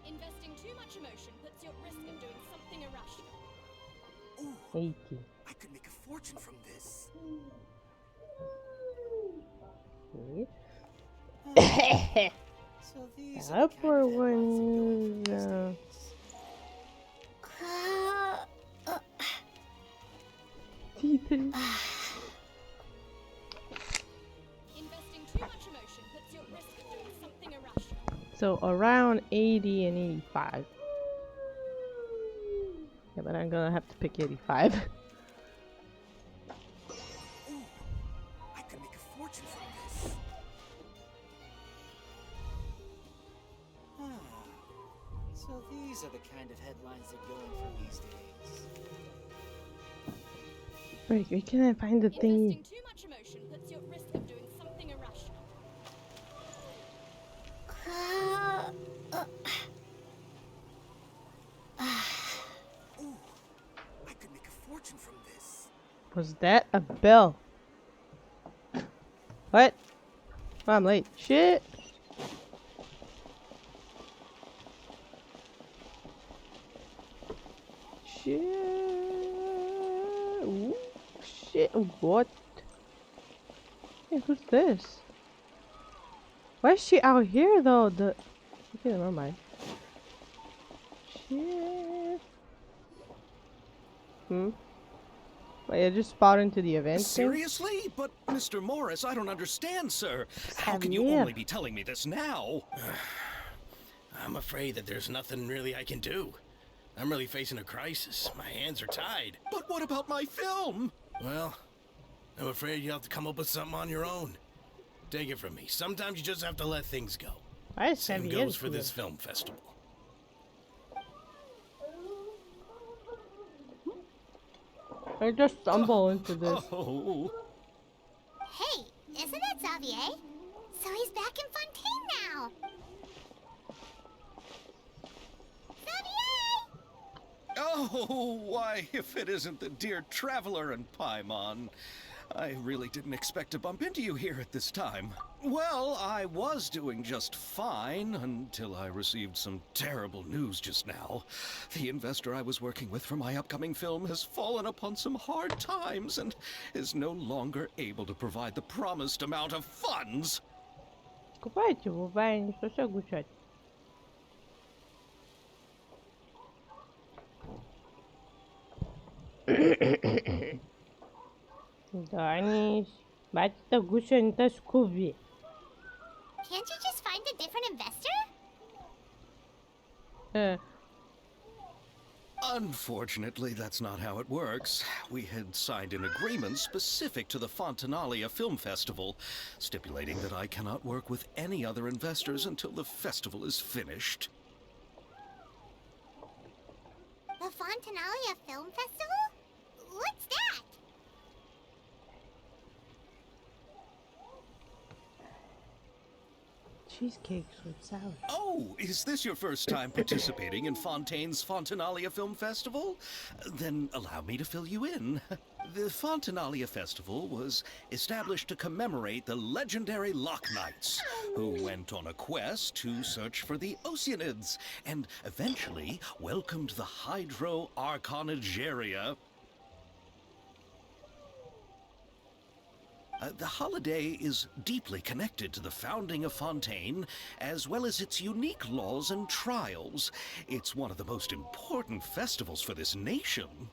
Investing too much emotion puts you at risk of doing something irrational. 80. I could make a fortune from this. Okay. So these The are the upper kind of headlines they're going one for these is days. T3. Investing too much emotion puts you at risk of doing something irrational. So around 80 and 85. Yeah, but I'm gonna have to pick 85. I could make a fortune from this. So these are the kind of headlines they're going for these days. Wait, where can I find the thing? Investing too much emotion puts you at risk of doing something irrational. I could make a fortune from this. Was that a bell? What? Oh, I'm late. Shit. Shit. Ooh, shit. What? Hey, who's this? Why is she out here though? Okay, never mind. Shit. Wait, I just spawned into the event thing? Seriously? But, Mr. Morris, I don't understand, sir. How can you Yeah. only be telling me this now? I'm afraid that there's nothing really I can do. I'm really facing a crisis. My hands are tied. But what about my film? Well, I'm afraid you'll have to come up with something on your own. Take it from me. Sometimes you just have to let things go. Why is Same Xavier goes for here? this film festival. I just stumbled into this. Oh. Hey, isn't that Xavier? So he's back in Fontaine now. Xavier! Oh, why, if it isn't the dear Traveler and Paimon. I really didn't expect to bump into you here at this time. Well, I was doing just fine until I received some terrible news just now. The investor I was working with for my upcoming film has fallen upon some hard times and is no longer able to provide the promised amount of funds. Купайте его, Ваня, не все гучать. Даниш, батя гуча не та скуби. Can't you just find a different investor? Unfortunately, that's not how it works. We had signed an agreement specific to the Fontanalia Film Festival, stipulating that I cannot work with any other investors until the festival is finished. The Fontanalia Film Festival? What's that? Cheesecakes with salad. Oh, is this your first time participating in Fontaine's Fontanalia Film Festival? Then allow me to fill you in. The Fontanalia Festival was established to commemorate the legendary Loch Knights, who went on a quest to search for the Oceanids, and eventually welcomed the Hydro Arconageria. The holiday is deeply connected to the founding of Fontaine, as well as its unique laws and trials. It's one of the most important festivals for this nation.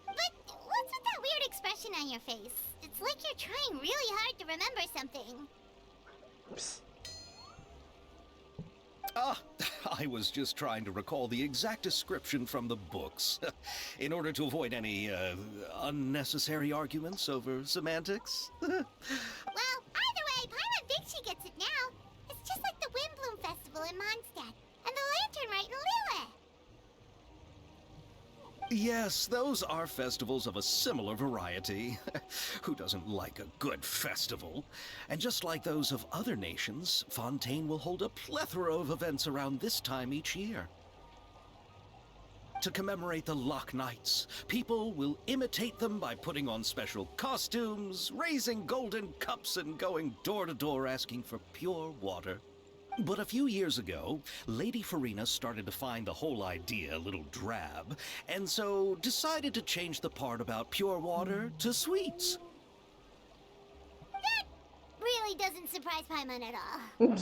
But what's with that weird expression on your face? It's like you're trying really hard to remember something. Ah, I was just trying to recall the exact description from the books, in order to avoid any unnecessary arguments over semantics. Well, either way, Paimon thinks she gets it now. It's just like the Windbloom Festival in Mondstadt, and the Lantern Rite in Yes, those are festivals of a similar variety. Who doesn't like a good festival? And just like those of other nations, Fontaine will hold a plethora of events around this time each year. To commemorate the Loch Nights, people will imitate them by putting on special costumes, raising golden cups, and going door to door asking for pure water. But a few years ago, Lady Farina started to find the whole idea a little drab, and so decided to change the part about pure water to sweets. That really doesn't surprise Paimon at all.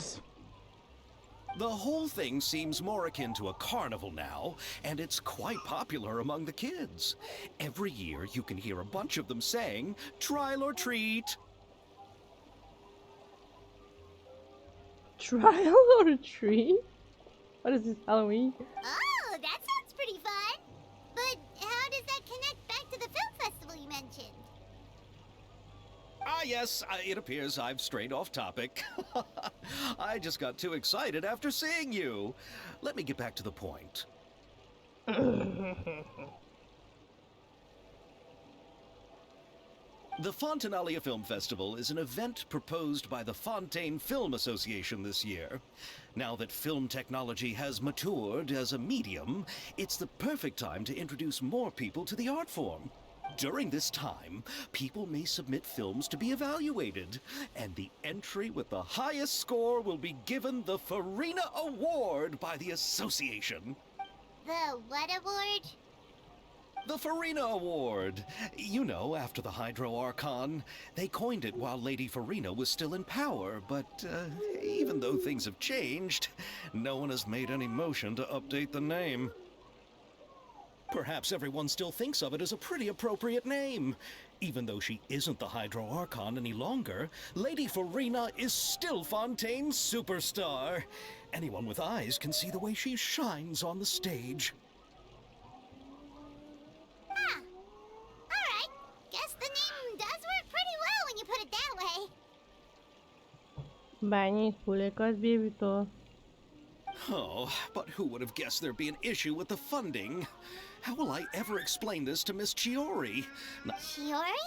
The whole thing seems more akin to a carnival now, and it's quite popular among the kids. Every year you can hear a bunch of them saying, "Trial or treat." Trial or treat? What is this, Halloween? Oh, that sounds pretty fun. But how does that connect back to the film festival you mentioned? Ah, yes, it appears I've strayed off topic. I just got too excited after seeing you. Let me get back to the point. The Fontanalia Film Festival is an event proposed by the Fontaine Film Association this year. Now that film technology has matured as a medium, it's the perfect time to introduce more people to the art form. During this time, people may submit films to be evaluated, and the entry with the highest score will be given the Farina Award by the association. The what award? The Farina Award. You know, after the Hydro Archon. They coined it while Lady Farina was still in power, but even though things have changed, no one has made any motion to update the name. Perhaps everyone still thinks of it as a pretty appropriate name. Even though she isn't the Hydro Archon any longer, Lady Farina is still Fontaine's superstar. Anyone with eyes can see the way she shines on the stage. Ah, alright. Guess the name does work pretty well when you put it that way. Banii spune că ați bibito. Oh, but who would have guessed there'd be an issue with the funding? How will I ever explain this to Miss Chiori? Chiori?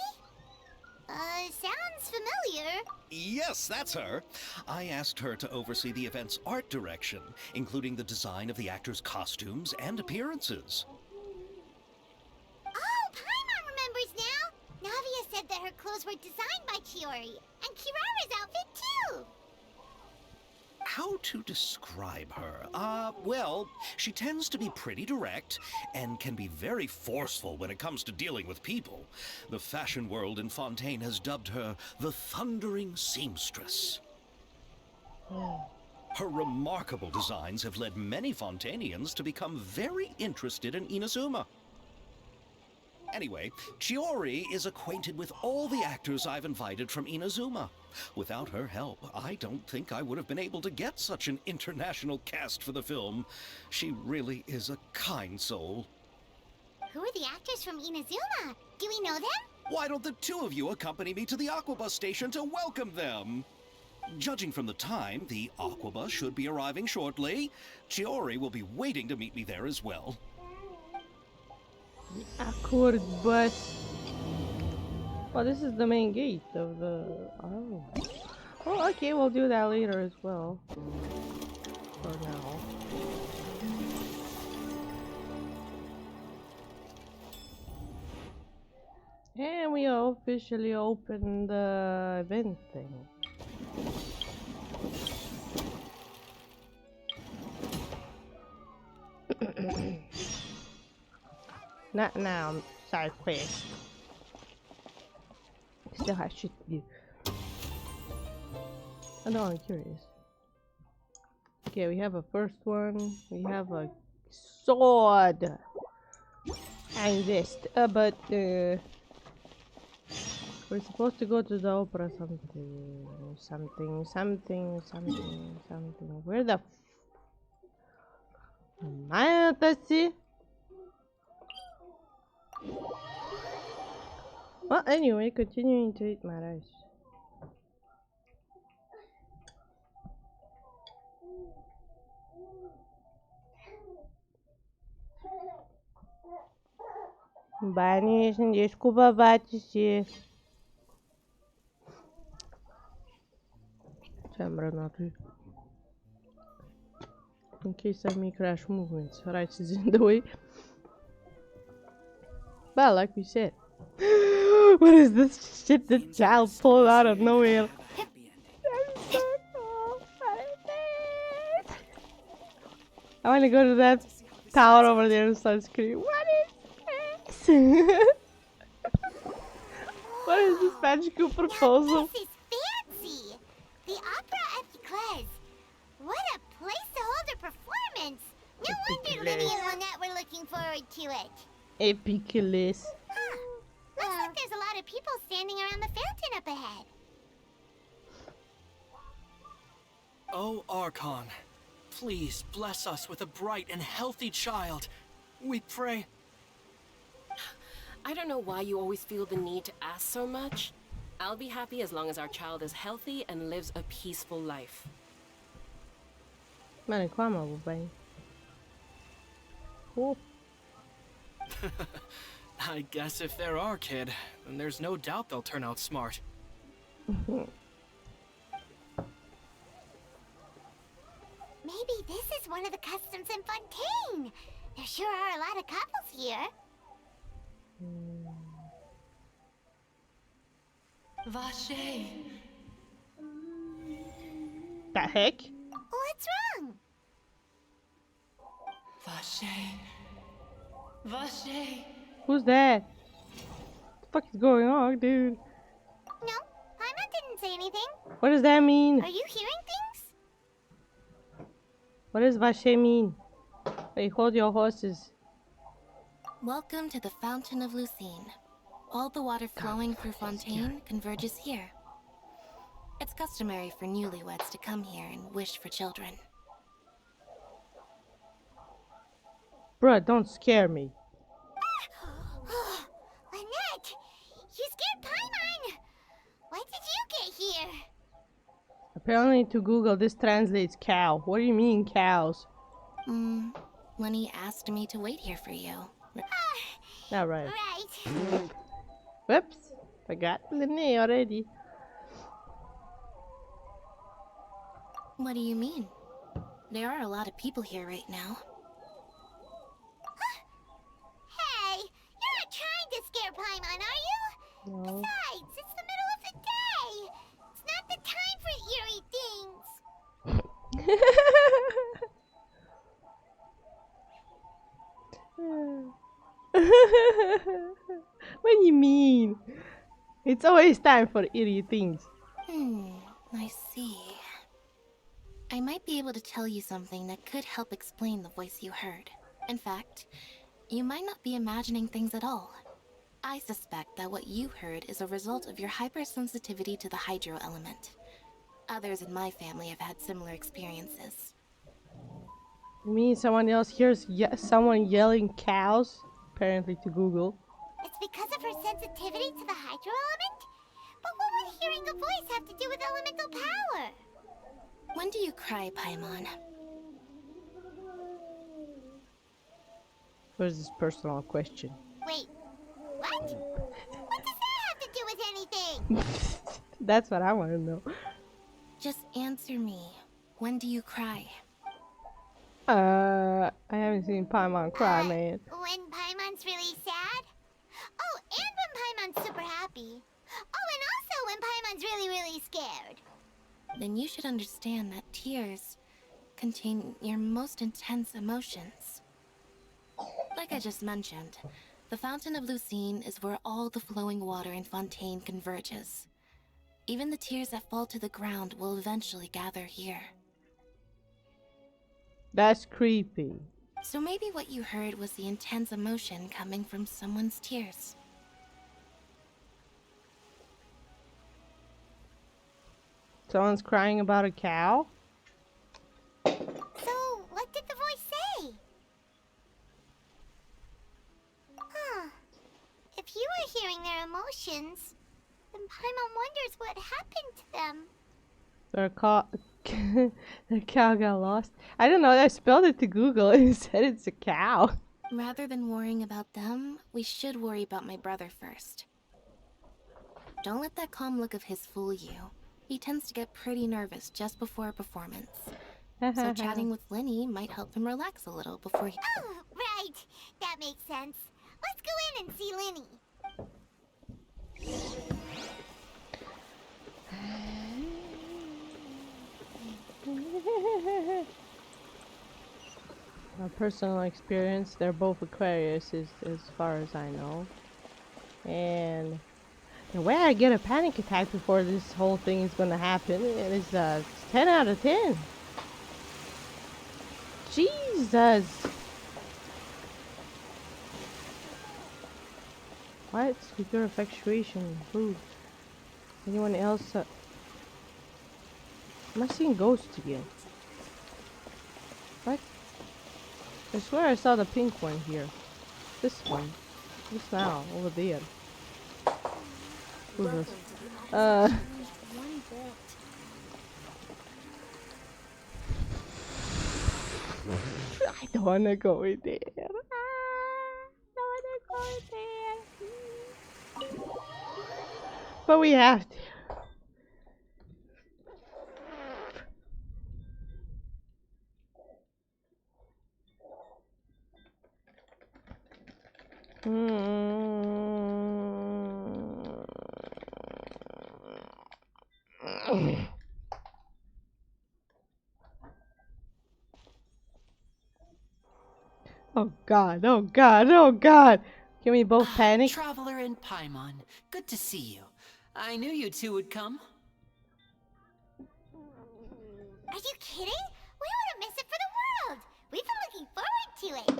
Sounds familiar. Yes, that's her. I asked her to oversee the event's art direction, including the design of the actors' costumes and appearances. Oh, Paimon remembers now. Navia said that her clothes were designed by Chiori, and Kirara's outfit too. How to describe her? Well, she tends to be pretty direct and can be very forceful when it comes to dealing with people. The fashion world in Fontaine has dubbed her the Thundering Seamstress. Her remarkable designs have led many Fontainians to become very interested in Inazuma. Anyway, Chiori is acquainted with all the actors I've invited from Inazuma. Without her help, I don't think I would have been able to get such an international cast for the film. She really is a kind soul. Who are the actors from Inazuma? Do we know them? Why don't the two of you accompany me to the Aquabus station to welcome them? Judging from the time, the Aquabus should be arriving shortly. Chiori will be waiting to meet me there as well. Accord bus. Oh, this is the main gate of the... Oh. Oh, okay, we'll do that later as well. For now. And we officially opened the event thing. Not now, side quest. Still have shit to do. I know, I'm curious. Okay, we have a first one. We have a sword. And this. But we're supposed to go to the opera something. Where the f... Well, anyway, continuing to eat my rice. Конечно, desculpa, Batiste. Camera not in case I make rash movements. Right is in the way. But like we said. What is this shit the child pulled out of nowhere? I want to go to that tower over there and start screaming. What is this? What is this magical proposal? This is fancy! The opera at Qeust. What a place to hold a performance! No wonder Linny and Lynette were looking forward to it. Epicless. Huh. Looks like there's a lot of people standing around the fountain up ahead. Oh, Archon, please bless us with a bright and healthy child. We pray. I don't know why you always feel the need to ask so much. I'll be happy as long as our child is healthy and lives a peaceful life. Mano, calma, bem. Oh. I guess if they're our kid, then there's no doubt they'll turn out smart. Maybe this is one of the customs in Fontaine. There sure are a lot of couples here. Vache. The heck? What's wrong? Vache. Vache. Who's that? What the fuck is going on, dude? No, Paimon didn't say anything. What does that mean? Are you hearing things? What does vache mean? Hey, hold your horses. Welcome to the Fountain of Lucine. All the water flowing through Fontaine converges here. It's customary for newlyweds to come here and wish for children. Bruh, don't scare me. Lynette! You scared Paimon! When did you get here? Apparently to Google this translates cow. What do you mean cows? Lenny asked me to wait here for you. Alright. Right. Whoops. Forgot Lenny already. What do you mean? There are a lot of people here right now. Hey, you're not trying to scare Paimon, are you? No. Besides, it's the middle of the day. It's not the time for eerie things. What do you mean? It's always time for eerie things. I see. I might be able to tell you something that could help explain the voice you heard. In fact, you might not be imagining things at all. I suspect that what you heard is a result of your hypersensitivity to the hydro element. Others in my family have had similar experiences. You mean someone else hears someone yelling cows? Apparently to Google. It's because of her sensitivity to the hydro element? But what would hearing a voice have to do with elemental power? When do you cry, Paimon? What is this personal question? Wait, what? What does that have to do with anything? That's what I want to know. Just answer me. When do you cry? I haven't seen Paimon cry, man. When Paimon's really sad? Oh, and when Paimon's super happy. Oh, and also when Paimon's really, really scared. Then you should understand that tears contain your most intense emotions. Like I just mentioned, the Fountain of Lucine is where all the flowing water in Fontaine converges. Even the tears that fall to the ground will eventually gather here. That's creepy. So maybe what you heard was the intense emotion coming from someone's tears. Someone's crying about a cow? So, what did the voice say? Huh. If you were hearing their emotions, then Paimon wonders what happened to them. Their cow got lost. I don't know, I spelled it to Google and it said it's a cow. Rather than worrying about them, we should worry about my brother first. Don't let that calm look of his fool you. He tends to get pretty nervous just before a performance. So chatting with Lenny might help him relax a little before he... Oh, right. That makes sense. Let's go in and see Lenny. My personal experience, they're both Aquarius as far as I know. And the way I get a panic attack before this whole thing is gonna happen is 10 out of 10. Jesus. What? Secure effectuation. Who? Anyone else? Am I seeing ghosts again? What? I swear I saw the pink one here. This one. This now, over there. Who's this? I don't wanna go in there. I don't wanna go in there. But we have to. Oh god, oh god, oh god! Can we both panic? Traveler and Paimon, good to see you. I knew you two would come. Are you kidding? We wouldn't miss it for the world. We've been looking forward to it.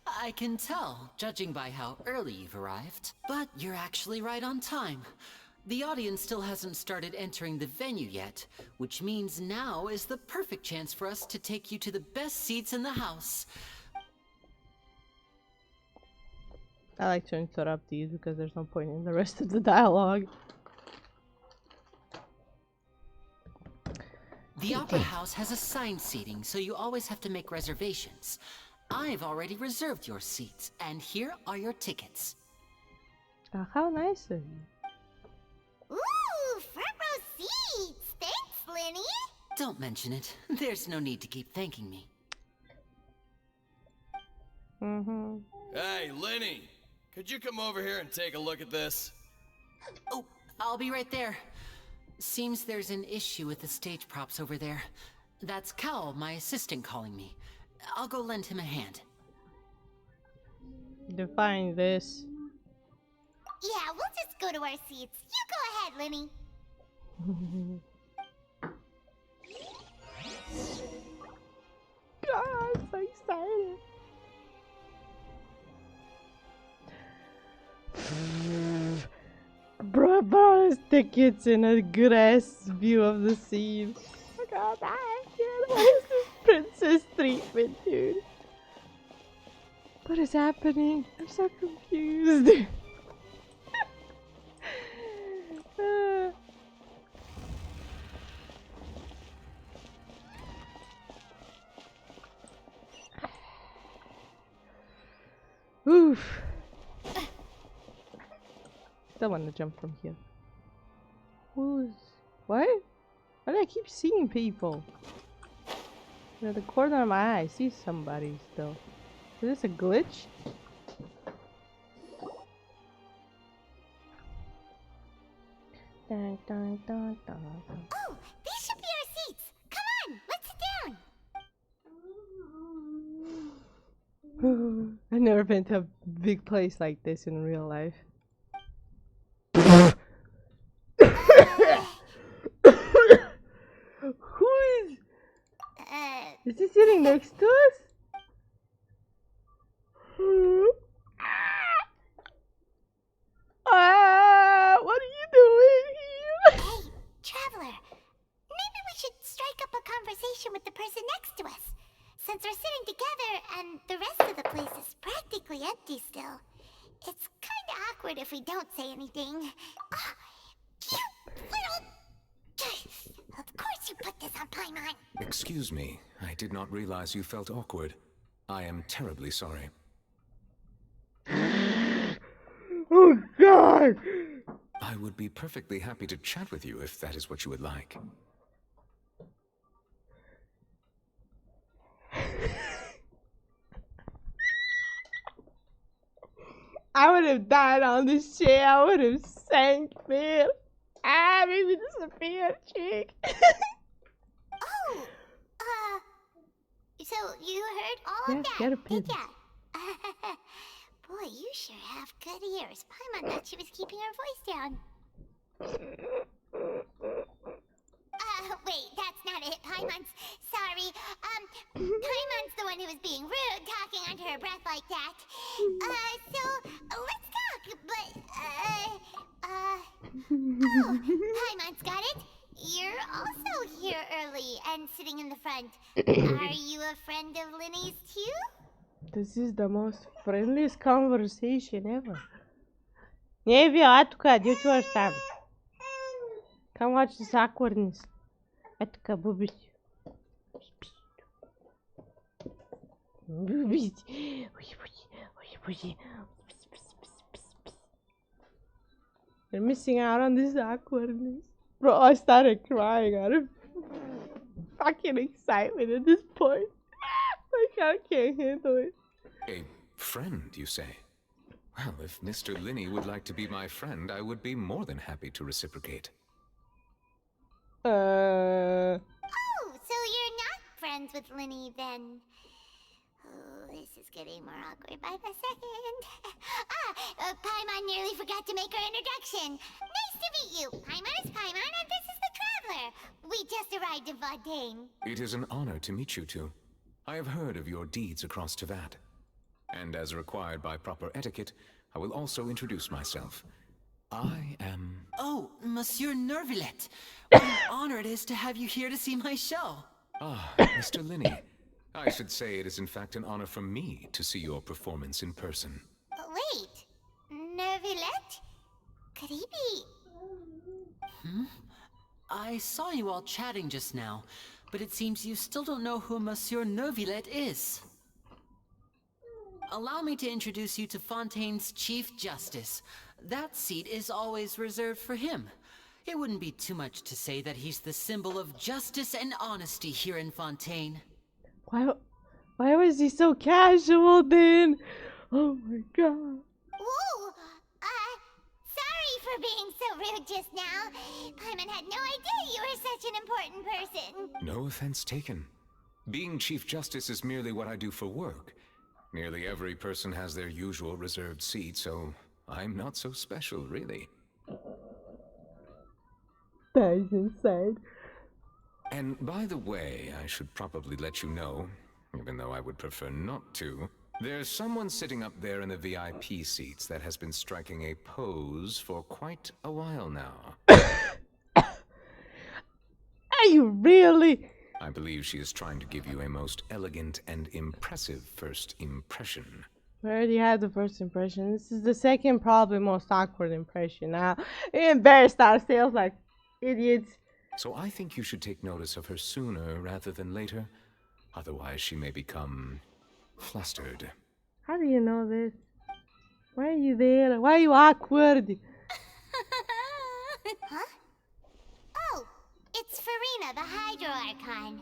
I can tell, judging by how early you've arrived. But you're actually right on time. The audience still hasn't started entering the venue yet, which means now is the perfect chance for us to take you to the best seats in the house. I like to interrupt these because there's no point in the rest of the dialogue. The Opera House has assigned seating, so you always have to make reservations. I've already reserved your seats, and here are your tickets. How nice of you. Ooh, front row seats. Thanks, Lenny. Don't mention it. There's no need to keep thanking me. Hey, Lenny. Could you come over here and take a look at this? Oh, I'll be right there. Seems there's an issue with the stage props over there. That's Cal, my assistant, calling me. I'll go lend him a hand. Define this. Yeah, we'll just go to our seats. You go ahead, Lenny. God, I'm so excited. Bro, I bought us tickets and a good ass view of the scene. Oh god, what is this princess treatment, dude? What is happening? I'm so confused. Oof. Still want to jump from here. Who's... What? Why do I keep seeing people? In the corner of my eye, I see somebody still. Is this a glitch? Dun, dun, dun, dun, dun. Oh, these should be our seats. Come on, let's sit down. I've never been to a big place like this in real life. Who is... Is he sitting next to us? What are you doing here? Hey, traveler. Maybe we should strike up a conversation with the person next to us. Since we're sitting together and the rest of the place is practically empty still. It's kinda awkward if we don't say anything. Oh, you little... Of course you put this on Paimon. Paimon. Excuse me, I did not realize you felt awkward. I am terribly sorry. Oh God! I would be perfectly happy to chat with you if that is what you would like. I would have died on this chair. I would have sank, man. Ah, maybe disappeared, chick. Oh, so you heard all Yeah, of that, get a did pin. ya? Boy, you sure have good ears. Paimon thought she was keeping her voice down. Wait, that's not it. Paimon's sorry. Paimon's the one who was being rude, talking under her breath like that. So let's talk. But oh, Paimon's got it. You're also here early and sitting in the front. Are you a friend of Linny's too? This is the most friendliest conversation ever. Не вие, тука, do what you want to Come watch this awkwardness. Tuka, bubis. Bubis. You're missing out on this awkwardness. Bro, I started crying out of fucking excitement at this point. Like, I can't handle it. A friend, you say? Well, if Mr. Linney would like to be my friend, I would be more than happy to reciprocate. Oh, so you're not friends with Linny then? Oh, this is getting more awkward by the second. Paimon nearly forgot to make her introduction. Nice to meet you. Paimon is Paimon, and this is the Traveler. We just arrived in Fontaine. It is an honor to meet you two. I have heard of your deeds across Tevat. And as required by proper etiquette, I will also introduce myself. I am... Oh, Monsieur Nervillet. What an honor it is to have you here to see my show. Ah, Mr. Linney. I should say it is in fact an honor for me to see your performance in person. Wait, Nervillet? Could he be... I saw you all chatting just now, but it seems you still don't know who Monsieur Nervillet is. Allow me to introduce you to Fontaine's Chief Justice. That seat is always reserved for him. It wouldn't be too much to say that he's the symbol of justice and honesty here in Fontaine. Why was he so casual then? Oh my God. Whoa! Sorry for being so rude just now. Paimon had no idea you were such an important person. No offense taken. Being Chief Justice is merely what I do for work. Nearly every person has their usual reserved seat, so I'm not so special, really. That is insane. And by the way, I should probably let you know, even though I would prefer not to, there's someone sitting up there in the VIP seats that has been striking a pose for quite a while now. Are you really? I believe she is trying to give you a most elegant and impressive first impression. We already had the first impression. This is the second, probably most awkward impression. Now, we embarrassed ourselves like idiots. So I think you should take notice of her sooner rather than later. Otherwise, she may become flustered. How do you know this? Why are you there? Why are you awkward? Huh? Oh, it's Farina, the Hydro Archon.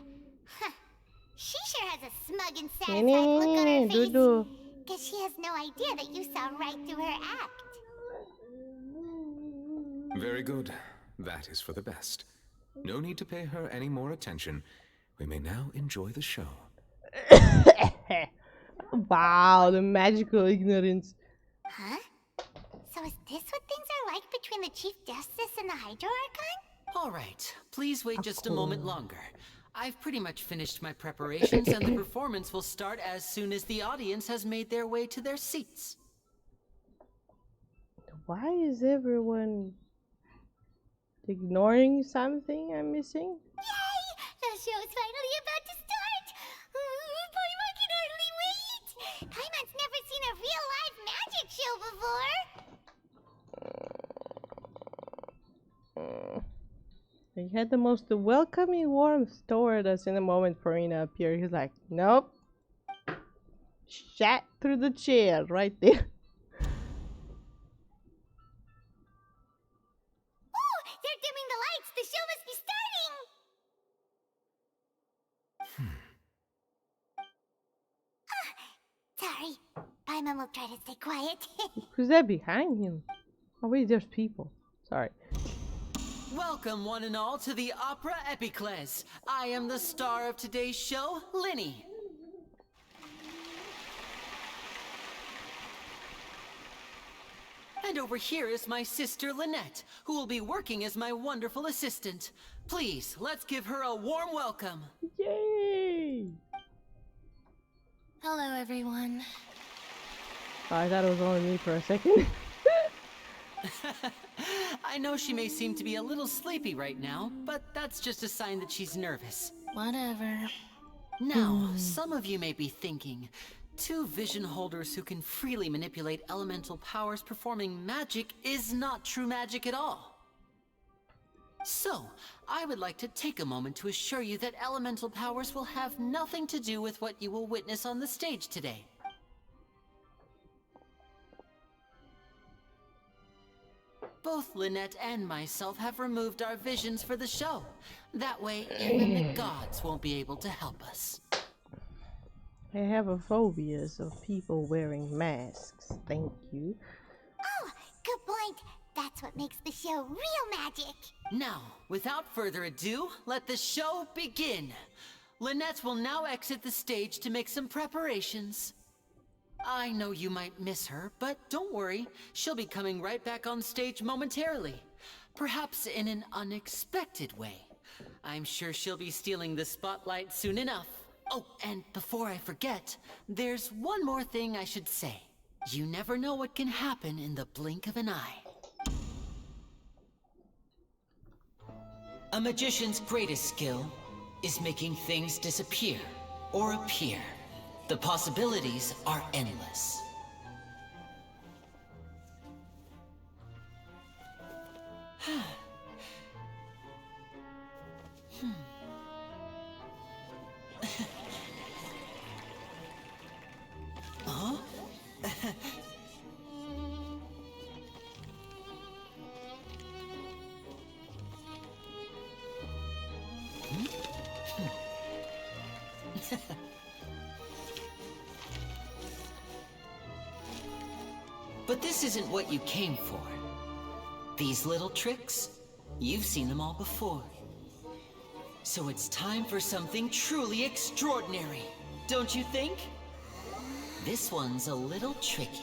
Huh. She sure has a smug and satisfied look on her face. Guess she has no idea that you saw right through her act. Very good. That is for the best. No need to pay her any more attention. We may now enjoy the show. Wow, the magical ignorance. Huh? So is this what things are like between the Chief Justice and the Hydro Archon? All right, please wait just a moment longer. I've pretty much finished my preparations and the performance will start as soon as the audience has made their way to their seats. Why is everyone ignoring something I'm missing? Yay! The show's finally about to start! Paimon can hardly wait! Paimon's never seen a real live magic show before! He had the most welcoming warmth toward us in the moment Farina appeared. He's like, nope. Shat through the chair right there. Oh, they're dimming the lights. The show must be starting. Sorry. Paimon will try to stay quiet. Who's that behind him? Oh wait, there's people. Sorry. Welcome, one and all, to the Opera Epicles. I am the star of today's show, Linny. And over here is my sister, Lynette, who will be working as my wonderful assistant. Please, let's give her a warm welcome. Yay! Hello, everyone. Oh, I thought it was only me for a second. I know she may seem to be a little sleepy right now, but that's just a sign that she's nervous. Whatever. Now, some of you may be thinking, two vision holders who can freely manipulate elemental powers performing magic is not true magic at all. So, I would like to take a moment to assure you that elemental powers will have nothing to do with what you will witness on the stage today. Both Lynette and myself have removed our visions for the show. That way, even the gods won't be able to help us. I have a phobia of people wearing masks. Thank you. Oh, good point. That's what makes the show real magic. Now, without further ado, let the show begin. Lynette will now exit the stage to make some preparations. I know you might miss her, but don't worry. She'll be coming right back on stage momentarily. Perhaps in an unexpected way. I'm sure she'll be stealing the spotlight soon enough. Oh, and before I forget, there's one more thing I should say. You never know what can happen in the blink of an eye. A magician's greatest skill is making things disappear or appear. The possibilities are endless. Huh? But this isn't what you came for. These little tricks, you've seen them all before. So it's time for something truly extraordinary, don't you think? This one's a little tricky.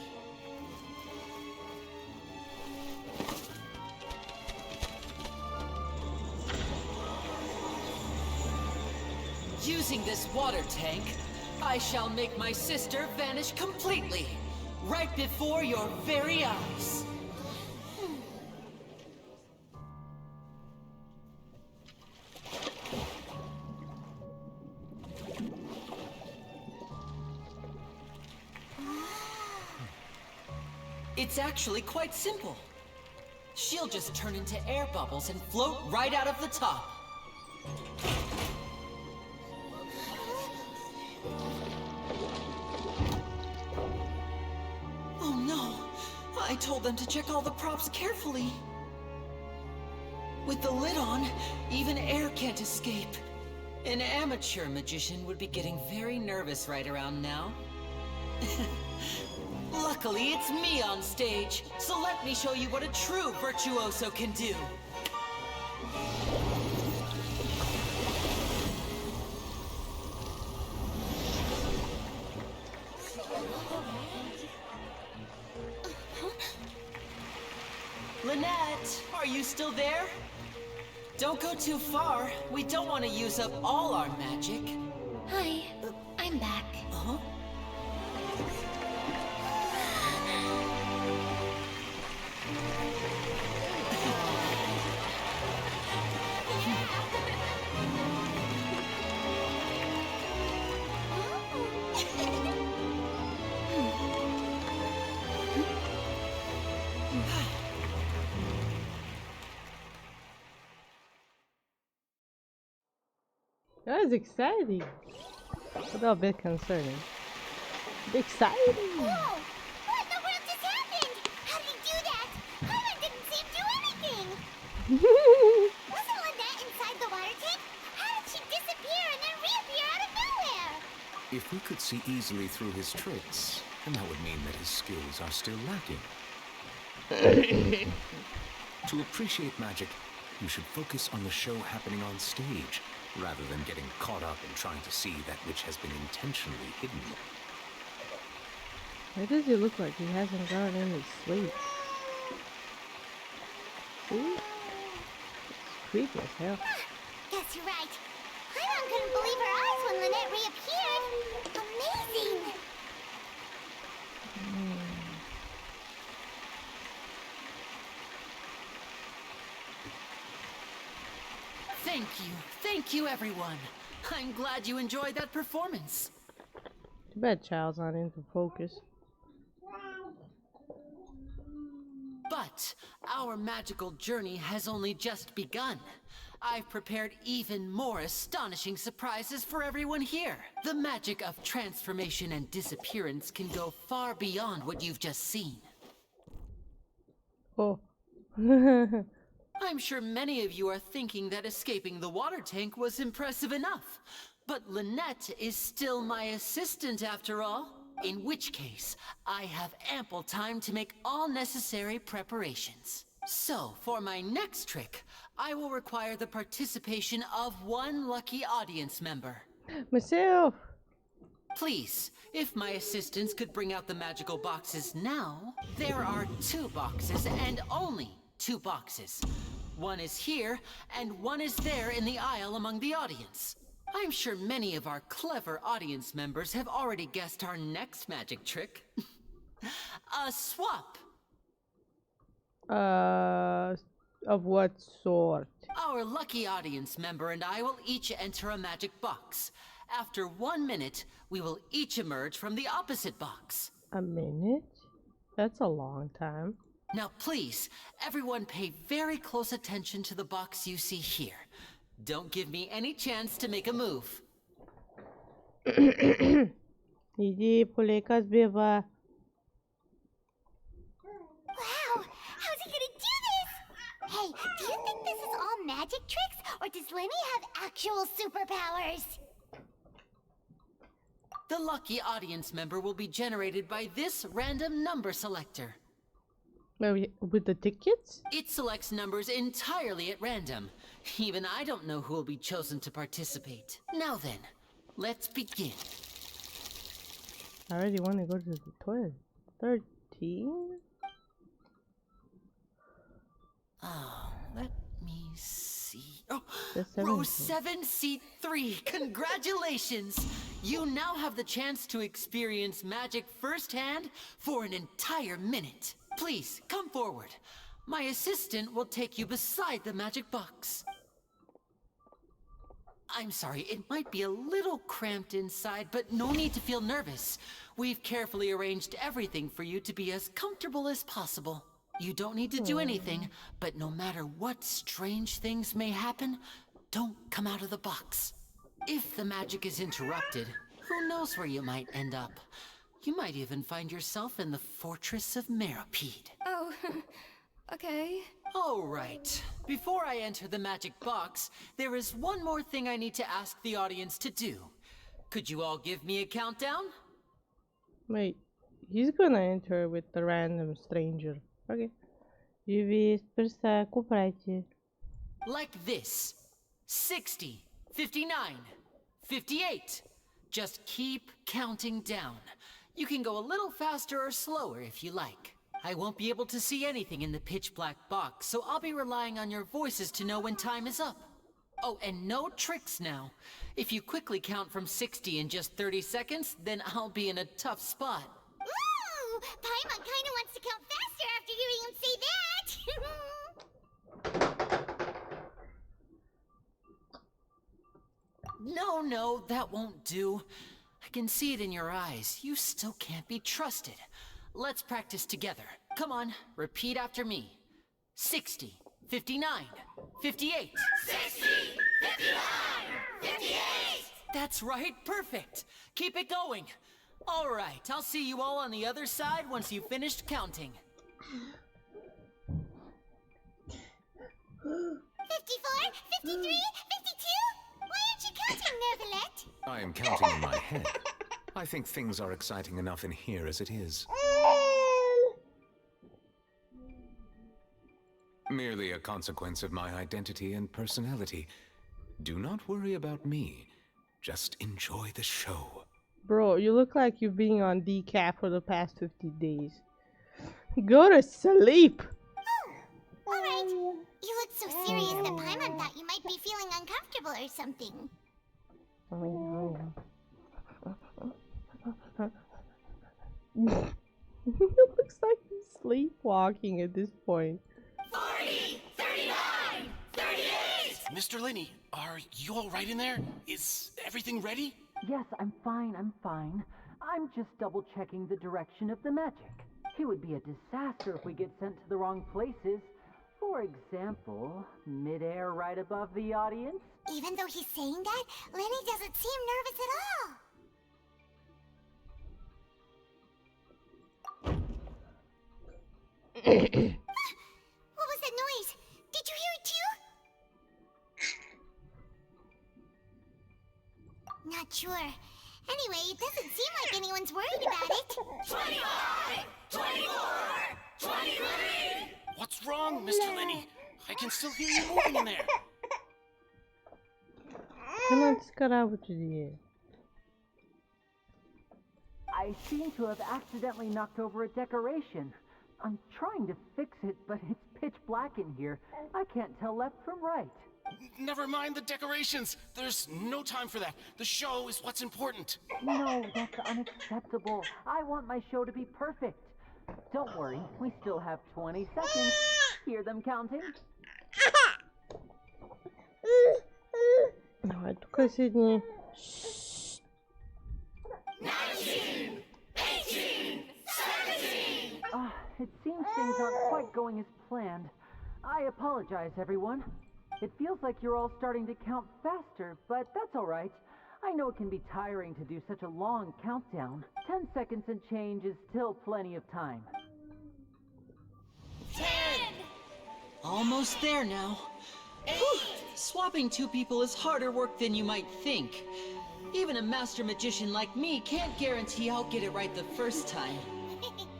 Using this water tank, I shall make my sister vanish completely, right before your very eyes. It's actually quite simple. She'll just turn into air bubbles and float right out of the top. Oh no! I told them to check all the props carefully. With the lid on, even air can't escape. An amateur magician would be getting very nervous right around now. Luckily, it's me on stage, so let me show you what a true virtuoso can do. Lynette, are you still there? Don't go too far. We don't want to use up all our magic. Hi, I'm back. Huh? That was exciting. But a bit concerning. Exciting. Whoa! What in the world just happened? How did he do that? Paimon didn't see him do anything. Wasn't Lynette inside the water tank? How did she disappear and then reappear out of nowhere? If we could see easily through his tricks, then that would mean that his skills are still lacking. To appreciate magic, you should focus on the show happening on stage, rather than getting caught up in trying to see that which has been intentionally hidden. Why does he look like he hasn't gotten any sleep? See? It's creepy as hell. Guess you're right. Paimon couldn't believe her eyes when Lynette reappeared. Amazing! Thank you everyone. I'm glad you enjoyed that performance. Too bad Child's not into focus. But our magical journey has only just begun. I've prepared even more astonishing surprises for everyone here. The magic of transformation and disappearance can go far beyond what you've just seen. Oh. I'm sure many of you are thinking that escaping the water tank was impressive enough. But Lynette is still my assistant after all. In which case, I have ample time to make all necessary preparations. So, for my next trick, I will require the participation of one lucky audience member. Myself! Please, if my assistants could bring out the magical boxes now. There are 2 boxes and only 2 boxes. One is here, and one is there in the aisle among the audience. I'm sure many of our clever audience members have already guessed our next magic trick. A swap. Of what sort? Our lucky audience member and I will each enter a magic box. After 1 minute, we will each emerge from the opposite box. A minute? That's a long time. Now please, everyone pay very close attention to the box you see here. Don't give me any chance to make a move. Иди, пуляй-ка сбива. Wow! How's he gonna do this? Hey, do you think this is all magic tricks, or does Lemmy have actual superpowers? The lucky audience member will be generated by this random number selector. With the tickets? It selects numbers entirely at random. Even I don't know who will be chosen to participate. Now then, let's begin. I already want to go to the toilet. 13? Oh, let me see. Oh, That's row 17. 7, seat 3. Congratulations! You now have the chance to experience magic firsthand for an entire minute. Please, come forward. My assistant will take you beside the magic box. I'm sorry, it might be a little cramped inside, but no need to feel nervous. We've carefully arranged everything for you to be as comfortable as possible. You don't need to do anything, but no matter what strange things may happen, don't come out of the box. If the magic is interrupted, who knows where you might end up? You might even find yourself in the Fortress of Meropide. Oh, okay. All right. Before I enter the magic box, there is one more thing I need to ask the audience to do. Could you all give me a countdown? Wait, he's gonna enter with the random stranger. Okay. Like this. 60, 59, 58. Just keep counting down. You can go a little faster or slower if you like. I won't be able to see anything in the pitch black box, so I'll be relying on your voices to know when time is up. Oh, and no tricks now. If you quickly count from 60 in just 30 seconds, then I'll be in a tough spot. Ooh! Paimon kinda wants to count faster after hearing him say that! No, that won't do. I can see it in your eyes. You still can't be trusted. Let's practice together. Come on, repeat after me. 60, 59, 58. 60, 59, 58. That's right, perfect. Keep it going. All right, I'll see you all on the other side once you've finished counting. 54, 53, 52? Why aren't you counting, Nervalet? I am counting in my head. I think things are exciting enough in here as it is. Merely a consequence of my identity and personality. Do not worry about me. Just enjoy the show. Bro, you look like you've been on decaf for the past 50 days. Go to sleep! Oh, alright. You look so serious that Paimon thought you might be feeling uncomfortable or something. It looks like he's sleepwalking at this point. 40, 39, 38! Mr. Linney, are you all right in there? Is everything ready? Yes, I'm fine. I'm just double-checking the direction of the magic. It would be a disaster if we get sent to the wrong places. For example, midair right above the audience. Even though he's saying that, Lenny doesn't seem nervous at all. What was that noise? Did you hear it too? Not sure. Anyway, it doesn't seem like anyone's worried about it. 25, 24, 23! What's wrong, Mr. Linney? I can still hear you moving in there. Hemen çıkarabıcı diye. I seem to have accidentally knocked over a decoration. I'm trying to fix it, but it's pitch black in here. I can't tell left from right. Never mind the decorations. There's no time for that. The show is what's important. No, that's unacceptable. I want my show to be perfect. Don't worry, we still have 20 seconds. Hear them counting? Давай, только сидни. 19, 18, 17! It seems things aren't quite going as planned. I apologize, everyone. It feels like you're all starting to count faster, but that's all right. I know it can be tiring to do such a long countdown. 10 seconds and change is still plenty of time. 10! Almost there now. Whew. Swapping two people is harder work than you might think. Even a master magician like me can't guarantee I'll get it right the first time.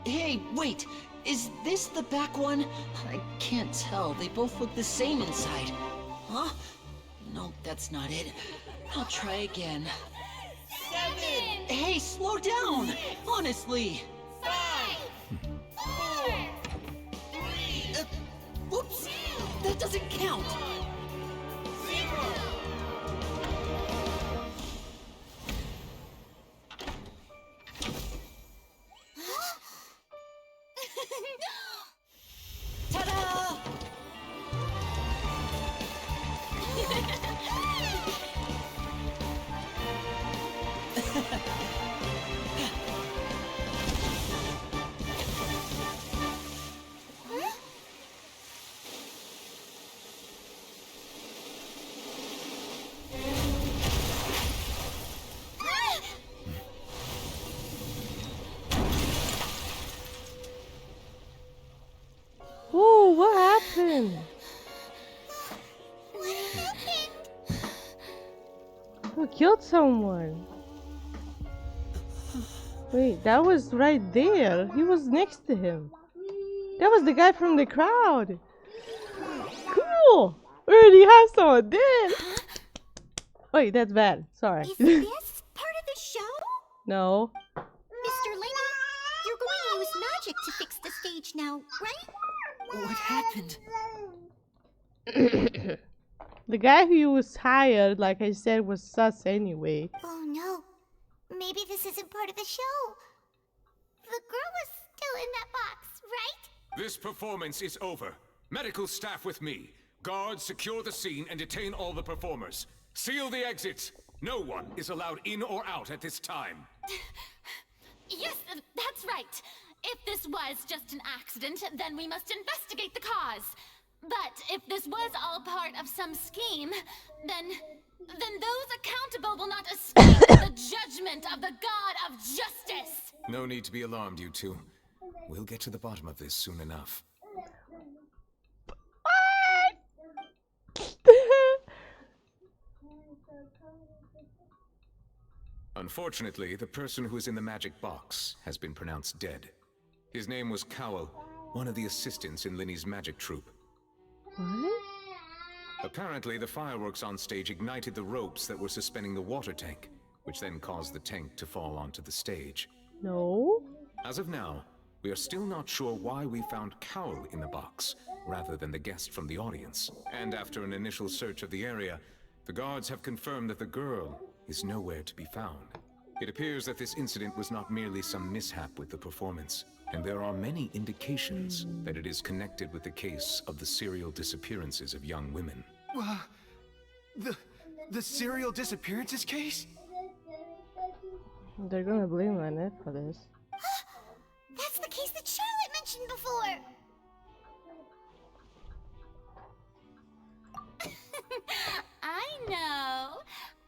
Hey, wait! Is this the back one? I can't tell. They both look the same inside. Huh? No, that's not it. I'll try again. 7! Hey, slow down! Honestly! 5! 4! 3! Whoops! That doesn't count! 0! Ta-da! Whoa, what happened? What happened? Who killed someone? Wait, that was right there. He was next to him. That was the guy from the crowd. Cool. We already have someone dead. Wait, that's bad. Sorry. Is this part of the show? No. Mr. Linney, you're going to use magic to fix the stage now, right? What happened? The guy who was hired, like I said, was sus anyway. Oh no. Maybe this isn't part of the show. The girl was still in that box, right? This performance is over. Medical staff with me. Guards, secure the scene and detain all the performers. Seal the exits. No one is allowed in or out at this time. Yes, that's right. If this was just an accident, then we must investigate the cause. But if this was all part of some scheme, then those accountable will not escape the judgment of the God of justice. No need to be alarmed, you two. We'll get to the bottom of this soon enough. Unfortunately, the person who is in the magic box has been pronounced dead. His name was Cowell, one of the assistants in Linny's magic troupe. What? Apparently, the fireworks on stage ignited the ropes that were suspending the water tank, which then caused the tank to fall onto the stage. No. As of now, we are still not sure why we found Cowell in the box, rather than the guest from the audience. And after an initial search of the area, the guards have confirmed that the girl is nowhere to be found. It appears that this incident was not merely some mishap with the performance, and there are many indications that it is connected with the case of the serial disappearances of young women. The serial disappearances case? They're gonna blame Annette for this. That's the case that Charlotte mentioned before.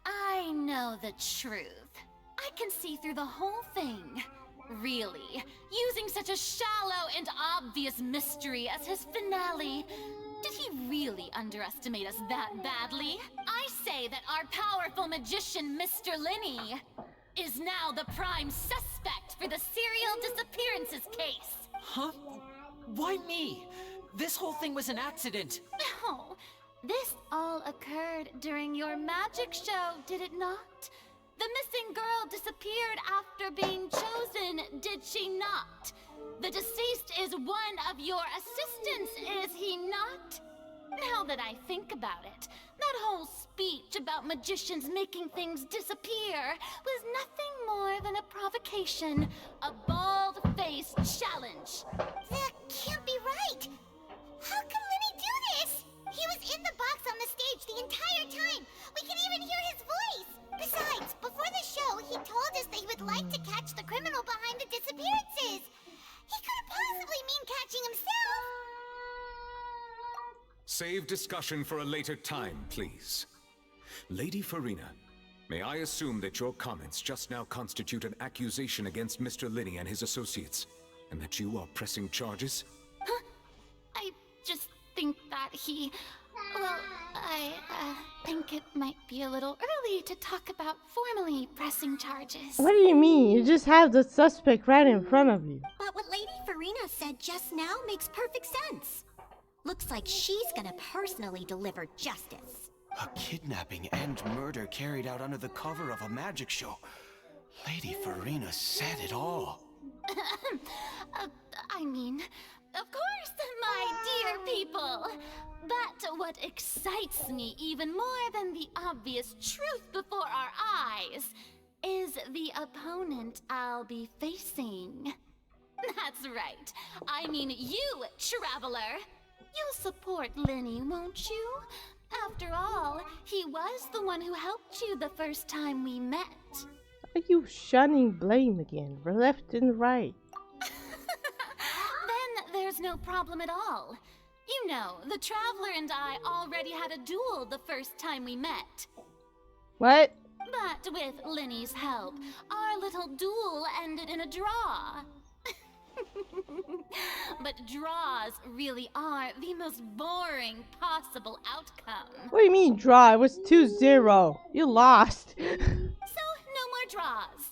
I know the truth. I can see through the whole thing. Really, using such a shallow and obvious mystery as his finale. Did he really underestimate us that badly? I say that our powerful magician, Mr. Linney, is now the prime suspect for the serial disappearances case. Huh? Why me? This whole thing was an accident. No, this all occurred during your magic show, did it not? The missing girl disappeared after being chosen, did she not? The deceased is one of your assistants, is he not? Now that I think about it, that whole speech about magicians making things disappear was nothing more than a provocation, a bald-faced challenge. That can't be right. How can Linny do this? He was in the box on the stage the entire time. We can even hear his voice. Besides, before the show, he told us that he would like to catch the criminal behind the disappearances. He couldn't possibly mean catching himself. Save discussion for a later time, please. Lady Farina, may I assume that your comments just now constitute an accusation against Mr. Linney and his associates, and that you are pressing charges? Huh? I just think that I think it might be a little early to talk about formally pressing charges. What do you mean? You just have the suspect right in front of you. But what Lady Farina said just now makes perfect sense. Looks like she's gonna personally deliver justice. A kidnapping and murder carried out under the cover of a magic show. Lady Farina said it all. I mean, of course, my dear people. But what excites me even more than the obvious truth before our eyes is the opponent I'll be facing. That's right. I mean you, Traveler. You'll support Linny, won't you? After all, he was the one who helped you the first time we met. Are you shunning blame again? We're left and right. Then there's no problem at all. You know, the Traveler and I already had a duel the first time we met. What? But with Linny's help, our little duel ended in a draw. But draws really are the most boring possible outcome. What do you mean draw? It was 2-0. You lost. So, no more draws.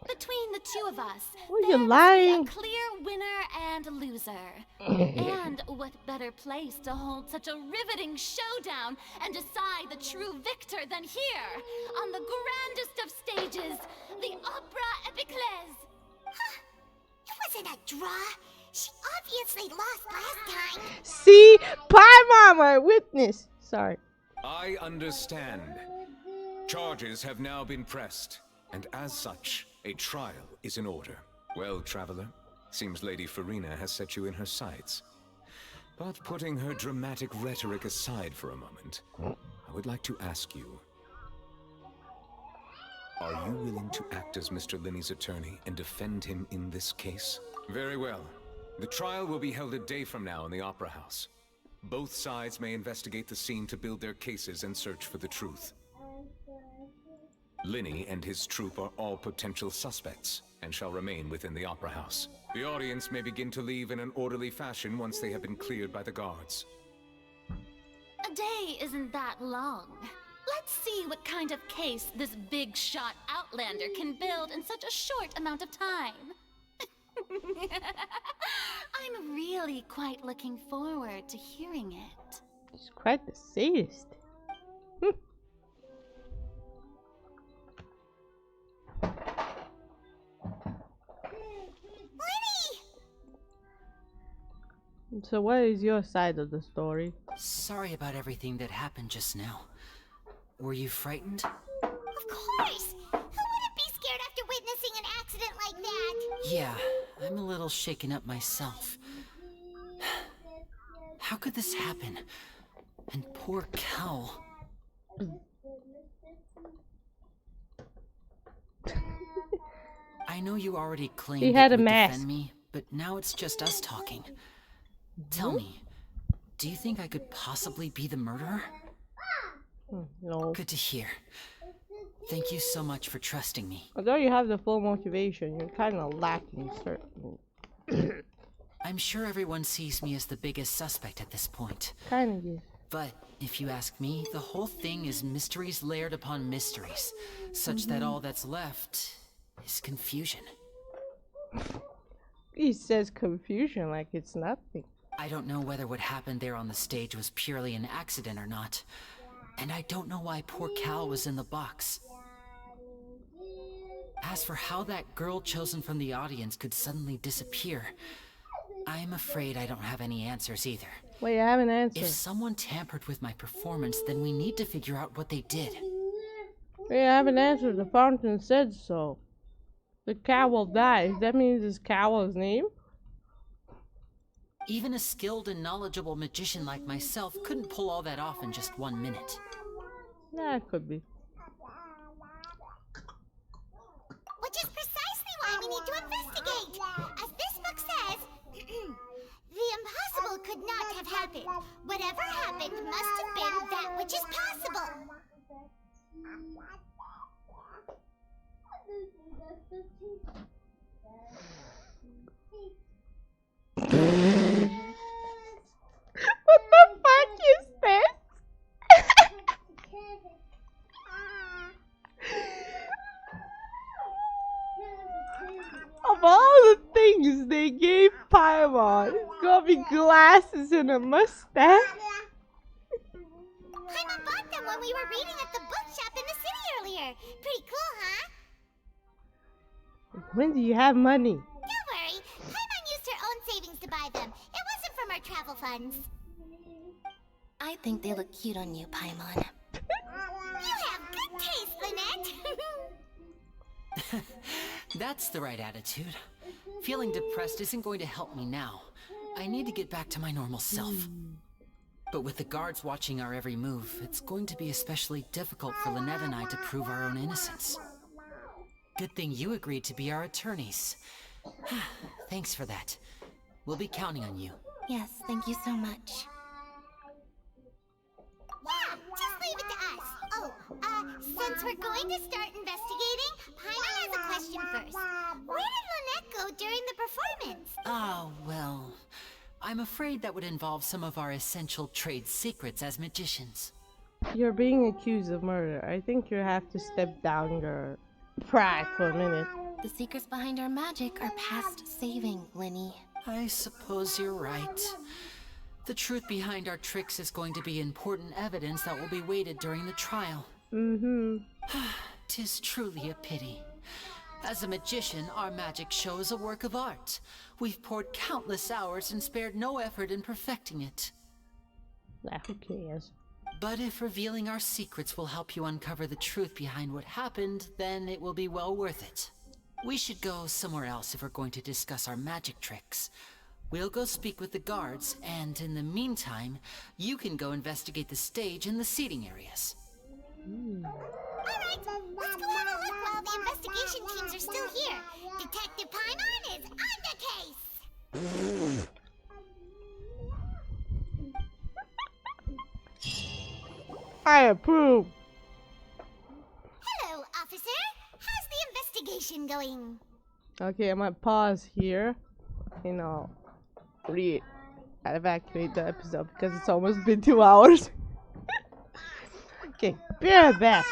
Between the two of us, You're lying. a clear winner and loser. And what better place to hold such a riveting showdown and decide the true victor than here, on the grandest of stages, the Opera Epiclese. It wasn't a draw. She obviously lost last time. See? Pie Mama, witness. Sorry. I understand. Charges have now been pressed, and as such, a trial is in order. Well, Traveler, seems Lady Farina has set you in her sights. But putting her dramatic rhetoric aside for a moment, I would like to ask you, are you willing to act as Mr. Linney's attorney and defend him in this case? Very well. The trial will be held a day from now in the Opera House. Both sides may investigate the scene to build their cases and search for the truth. Linny and his troupe are all potential suspects and shall remain within the Opera House. The audience may begin to leave in an orderly fashion once they have been cleared by the guards. A day isn't that long. Let's see what kind of case this big shot Outlander can build in such a short amount of time. I'm really quite looking forward to hearing it. She's quite the sadist. So what is your side of the story? Sorry about everything that happened just now. Were you frightened? Of course! Who wouldn't be scared after witnessing an accident like that? Yeah, I'm a little shaken up myself. How could this happen? And poor Cal. I know you already claimed He had you a would mask. defend me, but now it's just us talking. Tell me, do you think I could possibly be the murderer? No. Good to hear. Thank you so much for trusting me. Although you have the full motivation, you're kind of lacking certain. I'm sure everyone sees me as the biggest suspect at this point. Kind of, yes. But if you ask me, the whole thing is mysteries layered upon mysteries, such that all that's left is confusion. He says confusion like it's nothing. I don't know whether what happened there on the stage was purely an accident or not. And I don't know why poor Cal was in the box. As for how that girl chosen from the audience could suddenly disappear, I'm afraid I don't have any answers either. Wait, I have an answer. If someone tampered with my performance, then we need to figure out what they did. Wait, I have an answer. The fountain said so. The cow will die. That means it's Cowell's name? Even a skilled and knowledgeable magician like myself couldn't pull all that off in just 1 minute. Yeah, it could be. Which is precisely why we need to investigate. As this book says, the impossible could not have happened. Whatever happened must have been that which is possible. What the fuck is this? Of all the things they gave Paimon, it's gonna be glasses and a mustache. Paimon bought them when we were reading at the bookshop in the city earlier. Pretty cool, huh? When do you have money? Don't worry. Paimon used her own savings to buy them. It wasn't from our travel funds. I think they look cute on you, Paimon. You have good taste, Lynette. That's the right attitude. Feeling depressed isn't going to help me now. I need to get back to my normal self. But with the guards watching our every move, it's going to be especially difficult for Lynette and I to prove our own innocence. Good thing you agreed to be our attorneys. Thanks for that. We'll be counting on you. Yes, thank you so much. Yeah, just leave it to us. Oh, since we're going to start investigating, Paimon has a question first. Where did Lynette go during the performance? Oh, well, I'm afraid that would involve some of our essential trade secrets as magicians. You're being accused of murder. I think you have to step down your pride for a minute. The secrets behind our magic are past saving, Linny. I suppose you're right. The truth behind our tricks is going to be important evidence that will be weighted during the trial. Mm-hmm. 'Tis truly a pity. As a magician, our magic show is a work of art. We've poured countless hours and spared no effort in perfecting it. Who cares? But if revealing our secrets will help you uncover the truth behind what happened, then it will be well worth it. We should go somewhere else if we're going to discuss our magic tricks. We'll go speak with the guards, and in the meantime, you can go investigate the stage and the seating areas. Alright, let's go have a look while the investigation teams are still here. Detective Paimon is on the case! I approve. Hello, officer. How's the investigation going? Okay, I might pause here. And I'll evacuate the episode because it's almost been 2 hours. Okay, be right back.